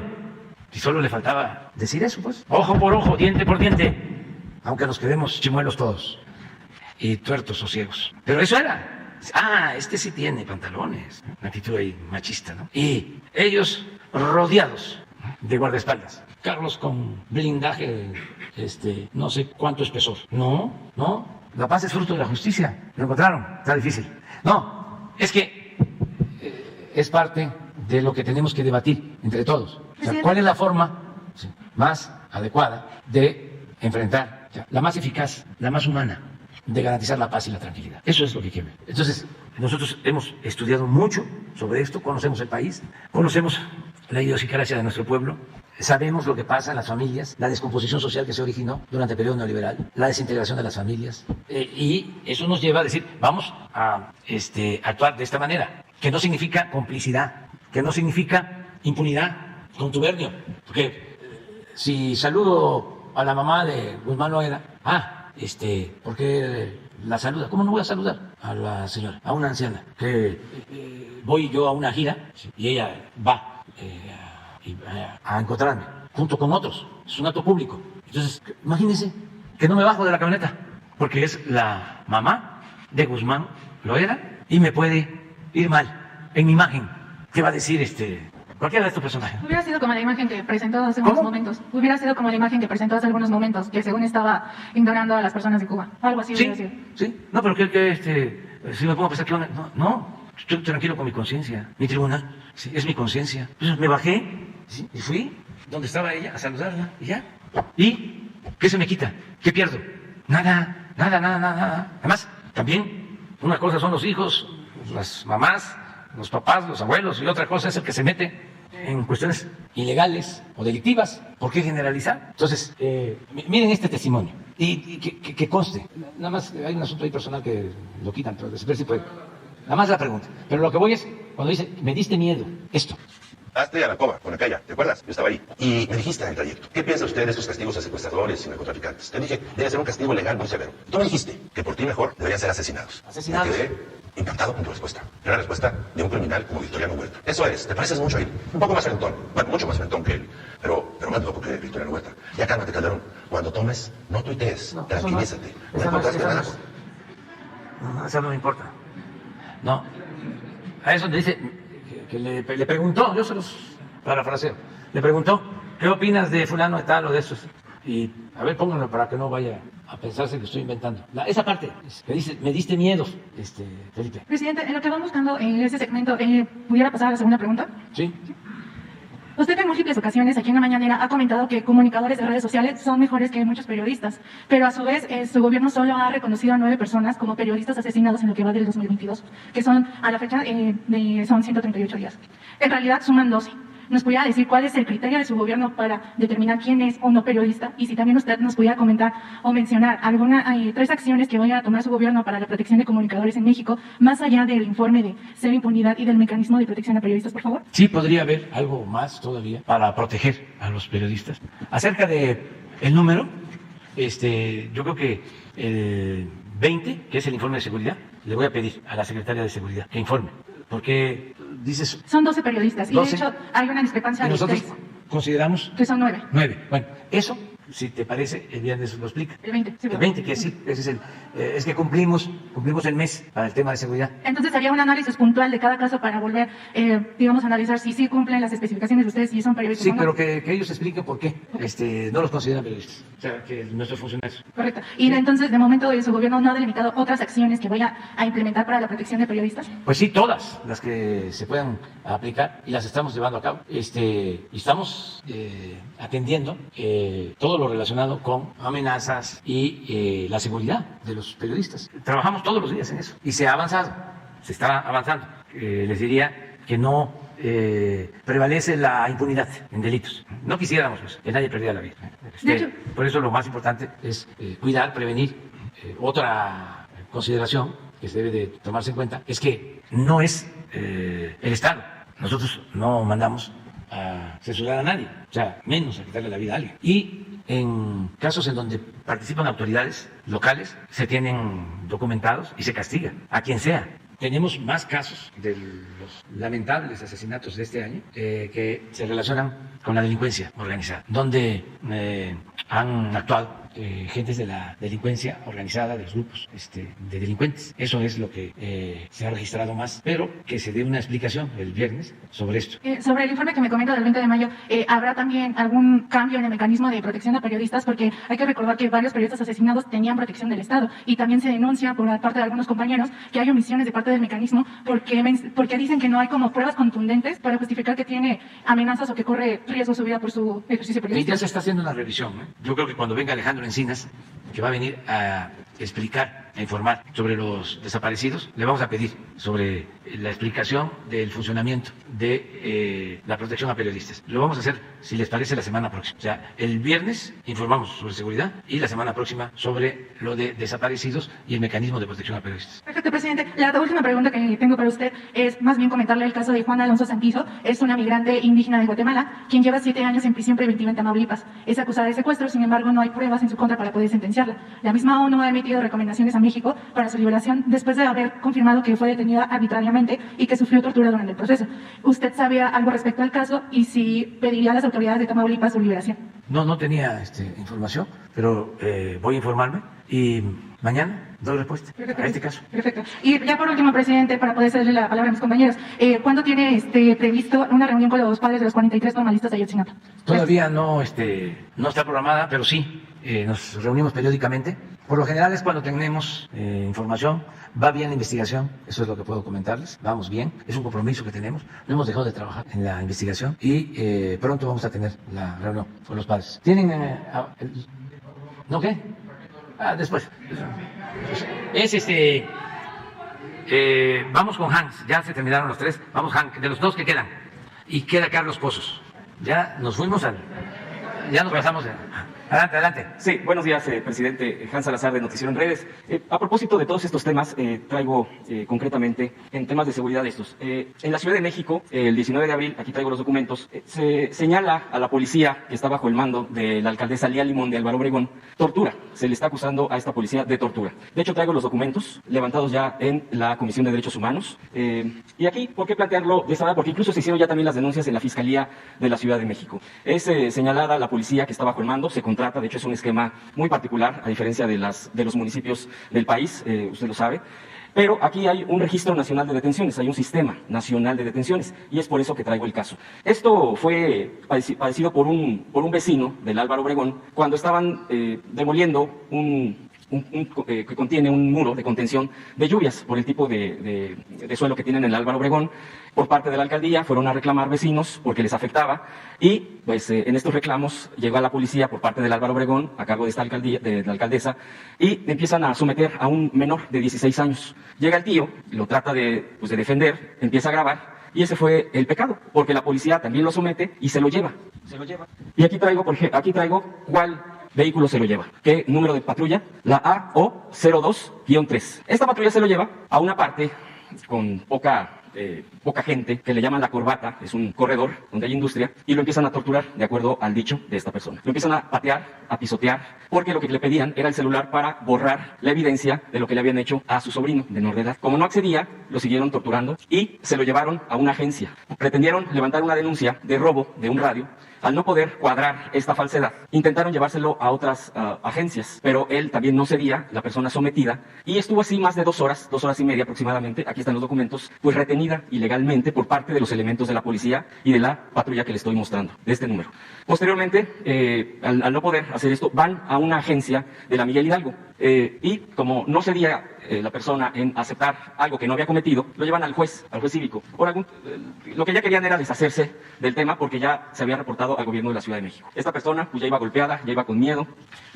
Y solo le faltaba decir eso, pues. Ojo por ojo, diente por diente. Aunque nos quedemos chimuelos todos. Y tuertos o ciegos. Pero eso era. Este sí tiene pantalones. Una actitud ahí machista, ¿no? Y ellos rodeados de guardaespaldas. Carlos con blindaje, no sé cuánto espesor. No. La paz es fruto de la justicia. Lo encontraron. Está difícil. No, es que es parte de lo que tenemos que debatir entre todos. O sea, ¿cuál es la forma más adecuada de enfrentar, la más eficaz, la más humana, de garantizar la paz y la tranquilidad? Eso es lo que quiero. Entonces, nosotros hemos estudiado mucho sobre esto, conocemos el país, conocemos la idiosincrasia de nuestro pueblo, sabemos lo que pasa en las familias, la descomposición social que se originó durante el periodo neoliberal, la desintegración de las familias, y eso nos lleva a decir, vamos a actuar de esta manera, que no significa complicidad, que no significa impunidad, contubernio, porque si saludo a la mamá de Guzmán Loera, ¿por qué la saluda? ¿Cómo no voy a saludar a la señora, a una anciana? Que voy yo a una gira y ella va a encontrarme junto con otros. Es un acto público. Entonces, imagínense que no me bajo de la camioneta porque es la mamá de Guzmán Loera y me puede ir mal en mi imagen. ¿Qué va a decir cualquiera de estos personajes? Hubiera sido como la imagen que presentó hace unos momentos. Hubiera sido como la imagen que presentó hace algunos momentos, que según estaba ignorando a las personas de Cuba. Algo así hubiera sido. Sí. No, pero si me pongo a pensar que no, estoy tranquilo con mi conciencia. Mi tribunal, sí, es mi conciencia. Entonces me bajé, ¿sí? Y fui donde estaba ella a saludarla y ya. ¿Y qué se me quita? ¿Qué pierdo? Nada. Además, también una cosa son los hijos, las mamás, los papás, los abuelos, y otra cosa es el que se mete en cuestiones ilegales o delictivas. ¿Por qué generalizar? Entonces, miren este testimonio y que conste. Nada más hay un asunto ahí personal que lo quitan, pero ver si puede. Nada más la pregunta. Pero lo que voy es, cuando dice, me diste miedo, esto. Hazte a la cova, con aquella, ¿te acuerdas? Yo estaba ahí. Y me dijiste en el trayecto, ¿qué piensa usted de estos castigos a secuestradores y narcotraficantes? Te dije, debe ser un castigo legal muy severo. Tú me dijiste que por ti mejor deberían ser asesinados. ¿Asesinados? Me quedé impactado con tu respuesta. Era la respuesta de un criminal como Victoriano Huerta. Eso es, te pareces mucho a él. Un poco más frentón. Bueno, mucho más frentón que él. Pero más loco que Victoriano Huerta. Ya cálmate, Calderón. Cuando tomes, no tuitees. No, tranquilízate. No esa encontraste nada. No, eso no me importa. No. A eso le dice que le preguntó, yo se los parafraseo, le preguntó, ¿qué opinas de fulano de tal o de esos? Y a ver, pónganlo para que no vaya a pensarse que estoy inventando. Esa parte que dice, me diste miedo, Felipe. Presidente, en lo que van buscando en este segmento, ¿pudiera pasar a la segunda pregunta? Sí. Usted en múltiples ocasiones aquí en la mañanera ha comentado que comunicadores de redes sociales son mejores que muchos periodistas, pero a su vez su gobierno solo ha reconocido a 9 personas como periodistas asesinados en lo que va del 2022, que son a la fecha son 138 días. En realidad suman 12. ¿Nos pudiera decir cuál es el criterio de su gobierno para determinar quién es o no periodista? Y si también usted nos pudiera comentar o mencionar 3 acciones que vaya a tomar su gobierno para la protección de comunicadores en México, más allá del informe de cero impunidad y del mecanismo de protección a periodistas, por favor. Sí, podría haber algo más todavía para proteger a los periodistas. Acerca de el número, yo creo que el 20, que es el informe de seguridad, le voy a pedir a la secretaria de Seguridad que informe. Porque dices... Son 12 periodistas 12, y de hecho hay una discrepancia de nosotros 3. Consideramos... Que son 9. 9. Bueno, eso, si te parece, el viernes lo explica. El 20. Sí, el 20, que sí, ese es que cumplimos el mes para el tema de seguridad. Entonces haría un análisis puntual de cada caso para volver, digamos, a analizar si sí cumplen las especificaciones de ustedes y son periodistas. Sí, o no. pero que ellos expliquen por qué no los consideran periodistas. O sea, que nuestros funcionarios. Correcto. Y sí. Entonces, de momento, su gobierno no ha delimitado otras acciones que vaya a implementar para la protección de periodistas. Pues sí, todas las que se puedan aplicar y las estamos llevando a cabo. Y estamos atendiendo todos lo relacionado con amenazas y la seguridad de los periodistas. Trabajamos todos los días en eso y se ha avanzado, se está avanzando. Les diría que no prevalece la impunidad en delitos. No quisiéramos pues, que nadie perdiera la vida. Por eso lo más importante es cuidar, prevenir. Otra consideración que se debe de tomarse en cuenta es que no es el Estado. Nosotros no mandamos a censurar a nadie, o sea, menos a quitarle la vida a alguien. Y en casos en donde participan autoridades locales, se tienen documentados y se castiga a quien sea. Tenemos más casos de los lamentables asesinatos de este año que se relacionan con la delincuencia organizada, donde han actuado gentes de la delincuencia organizada, de los grupos de delincuentes. Eso es lo que se ha registrado más, pero que se dé una explicación el viernes sobre esto. Sobre el informe que me comenta del 20 de mayo, ¿habrá también algún cambio en el mecanismo de protección a periodistas? Porque hay que recordar que varios periodistas asesinados tenían protección del Estado y también se denuncia por parte de algunos compañeros que hay omisiones de parte del mecanismo porque dicen que no hay como pruebas contundentes para justificar que tiene amenazas o que corre riesgo su vida por su ejercicio Y periodístico. ya se está haciendo una revisión. Yo creo que cuando venga Alejandro Encinas, que va a venir a explicar, a informar sobre los desaparecidos, le vamos a pedir sobre la explicación del funcionamiento de la protección a periodistas. Lo vamos a hacer, si les parece, la semana próxima. O sea, el viernes informamos sobre seguridad y la semana próxima sobre lo de desaparecidos y el mecanismo de protección a periodistas. Perfecto, presidente. La última pregunta que tengo para usted es más bien comentarle el caso de Juan Alonso Santizo. Es una migrante indígena de Guatemala, quien lleva 7 años en prisión preventiva en Tamaulipas. Es acusada de secuestro, sin embargo, no hay pruebas en su contra para poder sentenciarla. La misma ONU ha emitido recomendaciones a México para su liberación después de haber confirmado que fue detenida arbitrariamente y que sufrió tortura durante el proceso. ¿Usted sabía algo respecto al caso y si pediría a las autoridades de Tamaulipas su liberación? No tenía información, pero voy a informarme y mañana doy respuesta a este caso. Perfecto. Y ya por último, presidente, para poder cederle la palabra a mis compañeros, ¿cuándo tiene previsto una reunión con los padres de los 43 normalistas de Ayotzinapa? Todavía no está programada, pero sí, nos reunimos periódicamente. Por lo general es cuando tenemos información, va bien la investigación, eso es lo que puedo comentarles, vamos bien, es un compromiso que tenemos, no hemos dejado de trabajar en la investigación y pronto vamos a tener la reunión con los padres. ¿Tienen ¿no qué? Después. Vamos con Hans, ya se terminaron los 3, vamos Hans, de los 2 que quedan, y queda Carlos Pozos. Ya nos fuimos ya nos pasamos. Adelante. Sí, buenos días, presidente. Hans Salazar, de Noticiero en Redes. A propósito de todos estos temas, traigo concretamente en temas de seguridad estos. En la Ciudad de México, el 19 de abril, aquí traigo los documentos, se señala a la policía que está bajo el mando de la alcaldesa Lía Limón de Álvaro Obregón, tortura. Se le está acusando a esta policía de tortura. De hecho, traigo los documentos levantados ya en la Comisión de Derechos Humanos. Y aquí, ¿por qué plantearlo de esta manera? Porque incluso se hicieron ya también las denuncias en la Fiscalía de la Ciudad de México. Es señalada la policía que está bajo el mando, se contrata, de hecho es un esquema muy particular, a diferencia de los municipios del país, usted lo sabe. Pero aquí hay un registro nacional de detenciones, hay un sistema nacional de detenciones, y es por eso que traigo el caso. Esto fue padecido por un vecino del Álvaro Obregón cuando estaban demoliendo que contiene un muro de contención de lluvias por el tipo de suelo que tienen en el Álvaro Obregón. Por parte de la alcaldía fueron a reclamar vecinos porque les afectaba y pues en estos reclamos llegó a la policía por parte del Álvaro Obregón a cargo de esta alcaldía, de la alcaldesa, y empiezan a someter a un menor de 16 años. Llega el tío, lo trata de defender, empieza a grabar. Y ese fue el pecado, porque la policía también lo somete y se lo lleva. Y aquí traigo cuál vehículo se lo lleva. ¿Qué número de patrulla? La AO02-3. Esta patrulla se lo lleva a una parte con poca gente, que le llaman la corbata, es un corredor donde hay industria, y lo empiezan a torturar de acuerdo al dicho de esta persona. Lo empiezan a patear, a pisotear, porque lo que le pedían era el celular para borrar la evidencia de lo que le habían hecho a su sobrino de menor de edad. Como no accedía, lo siguieron torturando y se lo llevaron a una agencia. Pretendieron levantar una denuncia de robo de un radio. Al no poder cuadrar esta falsedad, intentaron llevárselo a otras agencias, pero él también no cedía, la persona sometida, y estuvo así más de 2 horas y media aproximadamente, aquí están los documentos, pues retenida ilegalmente por parte de los elementos de la policía y de la patrulla que le estoy mostrando, de este número. Posteriormente, al no poder hacer esto, van a una agencia de la Miguel Hidalgo. Y como no cedía la persona en aceptar algo que no había cometido, lo llevan al juez cívico. Lo que ya querían era deshacerse del tema porque ya se había reportado al gobierno de la Ciudad de México. Esta persona, pues ya iba golpeada, ya iba con miedo,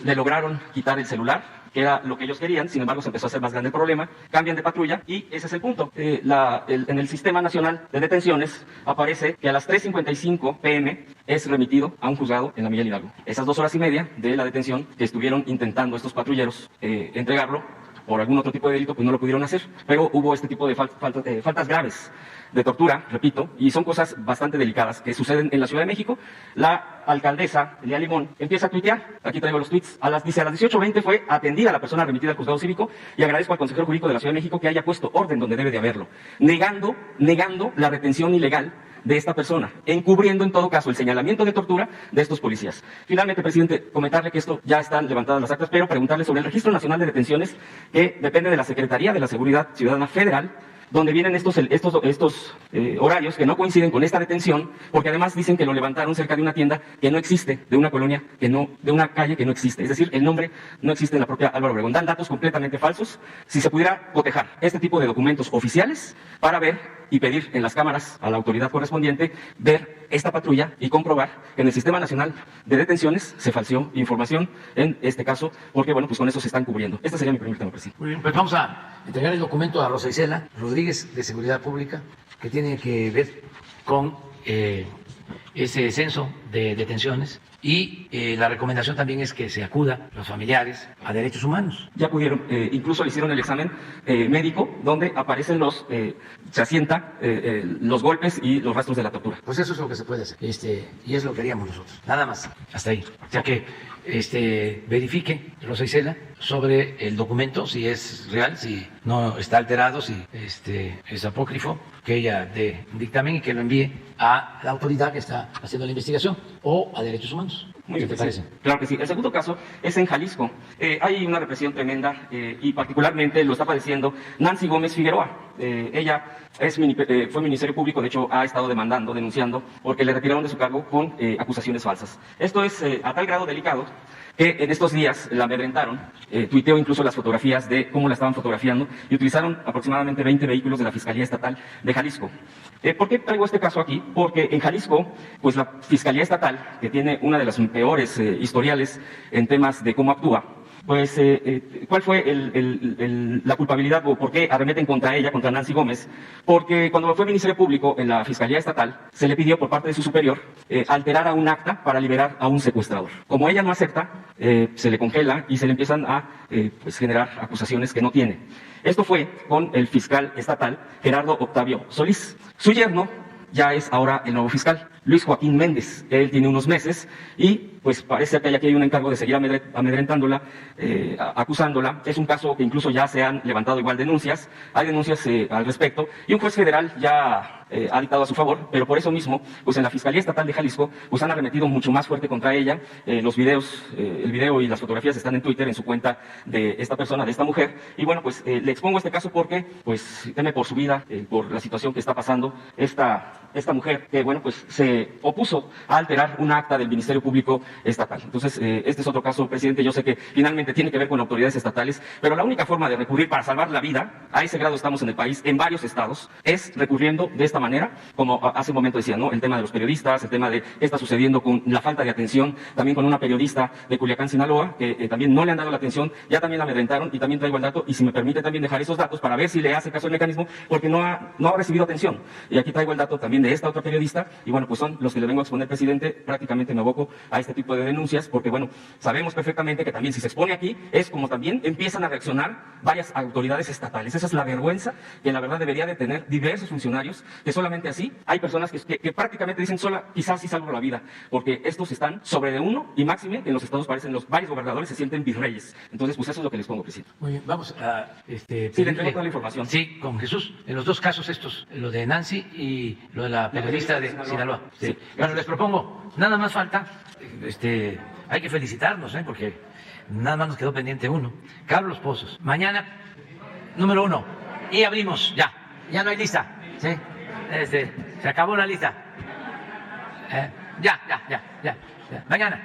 le lograron quitar el celular, que era lo que ellos querían. Sin embargo, se empezó a hacer más grande el problema, cambian de patrulla y ese es el punto. En el Sistema Nacional de Detenciones aparece que a las 3:55 p.m. es remitido a un juzgado en la Miguel Hidalgo. Esas 2 horas y media de la detención que estuvieron intentando estos patrulleros entregarlo por algún otro tipo de delito, pues no lo pudieron hacer, pero hubo este tipo de faltas graves de tortura, repito, y son cosas bastante delicadas que suceden en la Ciudad de México. La alcaldesa, Lía Limón, empieza a tuitear, aquí traigo los tweets, dice a las 18:20 fue atendida la persona remitida al juzgado cívico y agradezco al consejero jurídico de la Ciudad de México que haya puesto orden donde debe de haberlo, negando la retención ilegal de esta persona, encubriendo en todo caso el señalamiento de tortura de estos policías. Finalmente, presidente, comentarle que esto ya están levantadas las actas, pero preguntarle sobre el Registro Nacional de Detenciones, que depende de la Secretaría de la Seguridad Ciudadana Federal, donde vienen estos horarios que no coinciden con esta detención, porque además dicen que lo levantaron cerca de una tienda que no existe, de una colonia de una calle que no existe. Es decir, el nombre no existe en la propia Álvaro Obregón. Dan datos completamente falsos. Si se pudiera cotejar este tipo de documentos oficiales para ver y pedir en las cámaras a la autoridad correspondiente ver esta patrulla y comprobar que en el Sistema Nacional de Detenciones se falseó información en este caso, porque bueno, pues con eso se están cubriendo. Este sería mi primer tema, presidente. Muy bien, pues vamos a entregar el documento a Rosa Isela Rodríguez de Seguridad Pública, que tiene que ver con ese censo de detenciones, y la recomendación también es que se acuda los familiares a derechos humanos. Ya pudieron, incluso le hicieron el examen médico donde aparecen se asienta los golpes y los rastros de la tortura. Pues eso es lo que se puede hacer, y es lo que haríamos nosotros, nada más, hasta ahí. O sea que verifique Rosa Isela sobre el documento, si es real, si no está alterado, si es apócrifo, que ella dé un dictamen y que lo envíe a la autoridad que está haciendo la investigación o a derechos humanos. ¿Qué te parece? Claro que sí. El segundo caso es en Jalisco. Hay una represión tremenda y particularmente lo está padeciendo Nancy Gómez Figueroa. Ella fue Ministerio Público, de hecho ha estado denunciando, porque le retiraron de su cargo con acusaciones falsas. Esto es a tal grado delicado que en estos días la amedrentaron, tuiteó incluso las fotografías de cómo la estaban fotografiando y utilizaron aproximadamente 20 vehículos de la Fiscalía Estatal de Jalisco. ¿Por qué traigo este caso aquí? Porque en Jalisco, pues la Fiscalía Estatal, que tiene una de las peores historiales en temas de cómo actúa, pues, ¿cuál fue la culpabilidad o por qué arremeten contra ella, contra Nancy Gómez? Porque cuando fue Ministerio Público en la Fiscalía Estatal, se le pidió por parte de su superior alterar a un acta para liberar a un secuestrador. Como ella no acepta, se le congela y se le empiezan a generar acusaciones que no tiene. Esto fue con el fiscal estatal Gerardo Octavio Solís. Su yerno ya es ahora el nuevo fiscal, Luis Joaquín Méndez. Él tiene unos meses y pues parece que aquí hay un encargo de seguir amedrentándola, acusándola. Es un caso que incluso ya se han levantado igual denuncias, hay denuncias al respecto, y un juez federal ya ha dictado a su favor, pero por eso mismo, pues en la Fiscalía Estatal de Jalisco, pues han arremetido mucho más fuerte contra ella. Los videos, el video y las fotografías están en Twitter, en su cuenta de esta persona, de esta mujer, y bueno, pues le expongo este caso porque, pues, teme por su vida, por la situación que está pasando esta mujer, que bueno, pues se opuso a alterar un acta del Ministerio Público Estatal. Entonces, este es otro caso, presidente. Yo sé que finalmente tiene que ver con autoridades estatales, pero la única forma de recurrir para salvar la vida, a ese grado estamos en el país, en varios estados, es recurriendo de esta manera, como hace un momento decía, ¿no? El tema de los periodistas, el tema de qué está sucediendo con la falta de atención, también con una periodista de Culiacán, Sinaloa, que también no le han dado la atención, ya también la amedrentaron, y también traigo el dato, y si me permite también dejar esos datos para ver si le hace caso el mecanismo, porque no ha recibido atención. Y aquí traigo el dato también de esta otra periodista, y bueno, pues son los que le vengo a exponer, presidente. Prácticamente me aboco a este tipo de denuncias, porque bueno, sabemos perfectamente que también si se expone aquí, es como también empiezan a reaccionar varias autoridades estatales. Esa es la vergüenza que la verdad debería de tener diversos funcionarios, que solamente así hay personas que prácticamente dicen quizás sí salvo la vida, porque estos están sobre de uno, y máxime en los estados parecen varios gobernadores se sienten virreyes. Entonces, pues eso es lo que les pongo, presidente. Muy bien, vamos a sí, le entrego toda la información. Sí, con Jesús, en los dos casos estos, lo de Nancy y lo de la periodista de Sinaloa. Sí. Bueno, les propongo, nada más falta, hay que felicitarnos, porque nada más nos quedó pendiente uno. Carlos Pozos, mañana, número 1, y abrimos, ya no hay lista, ¿sí? Se acabó la lista. Ya. Mañana.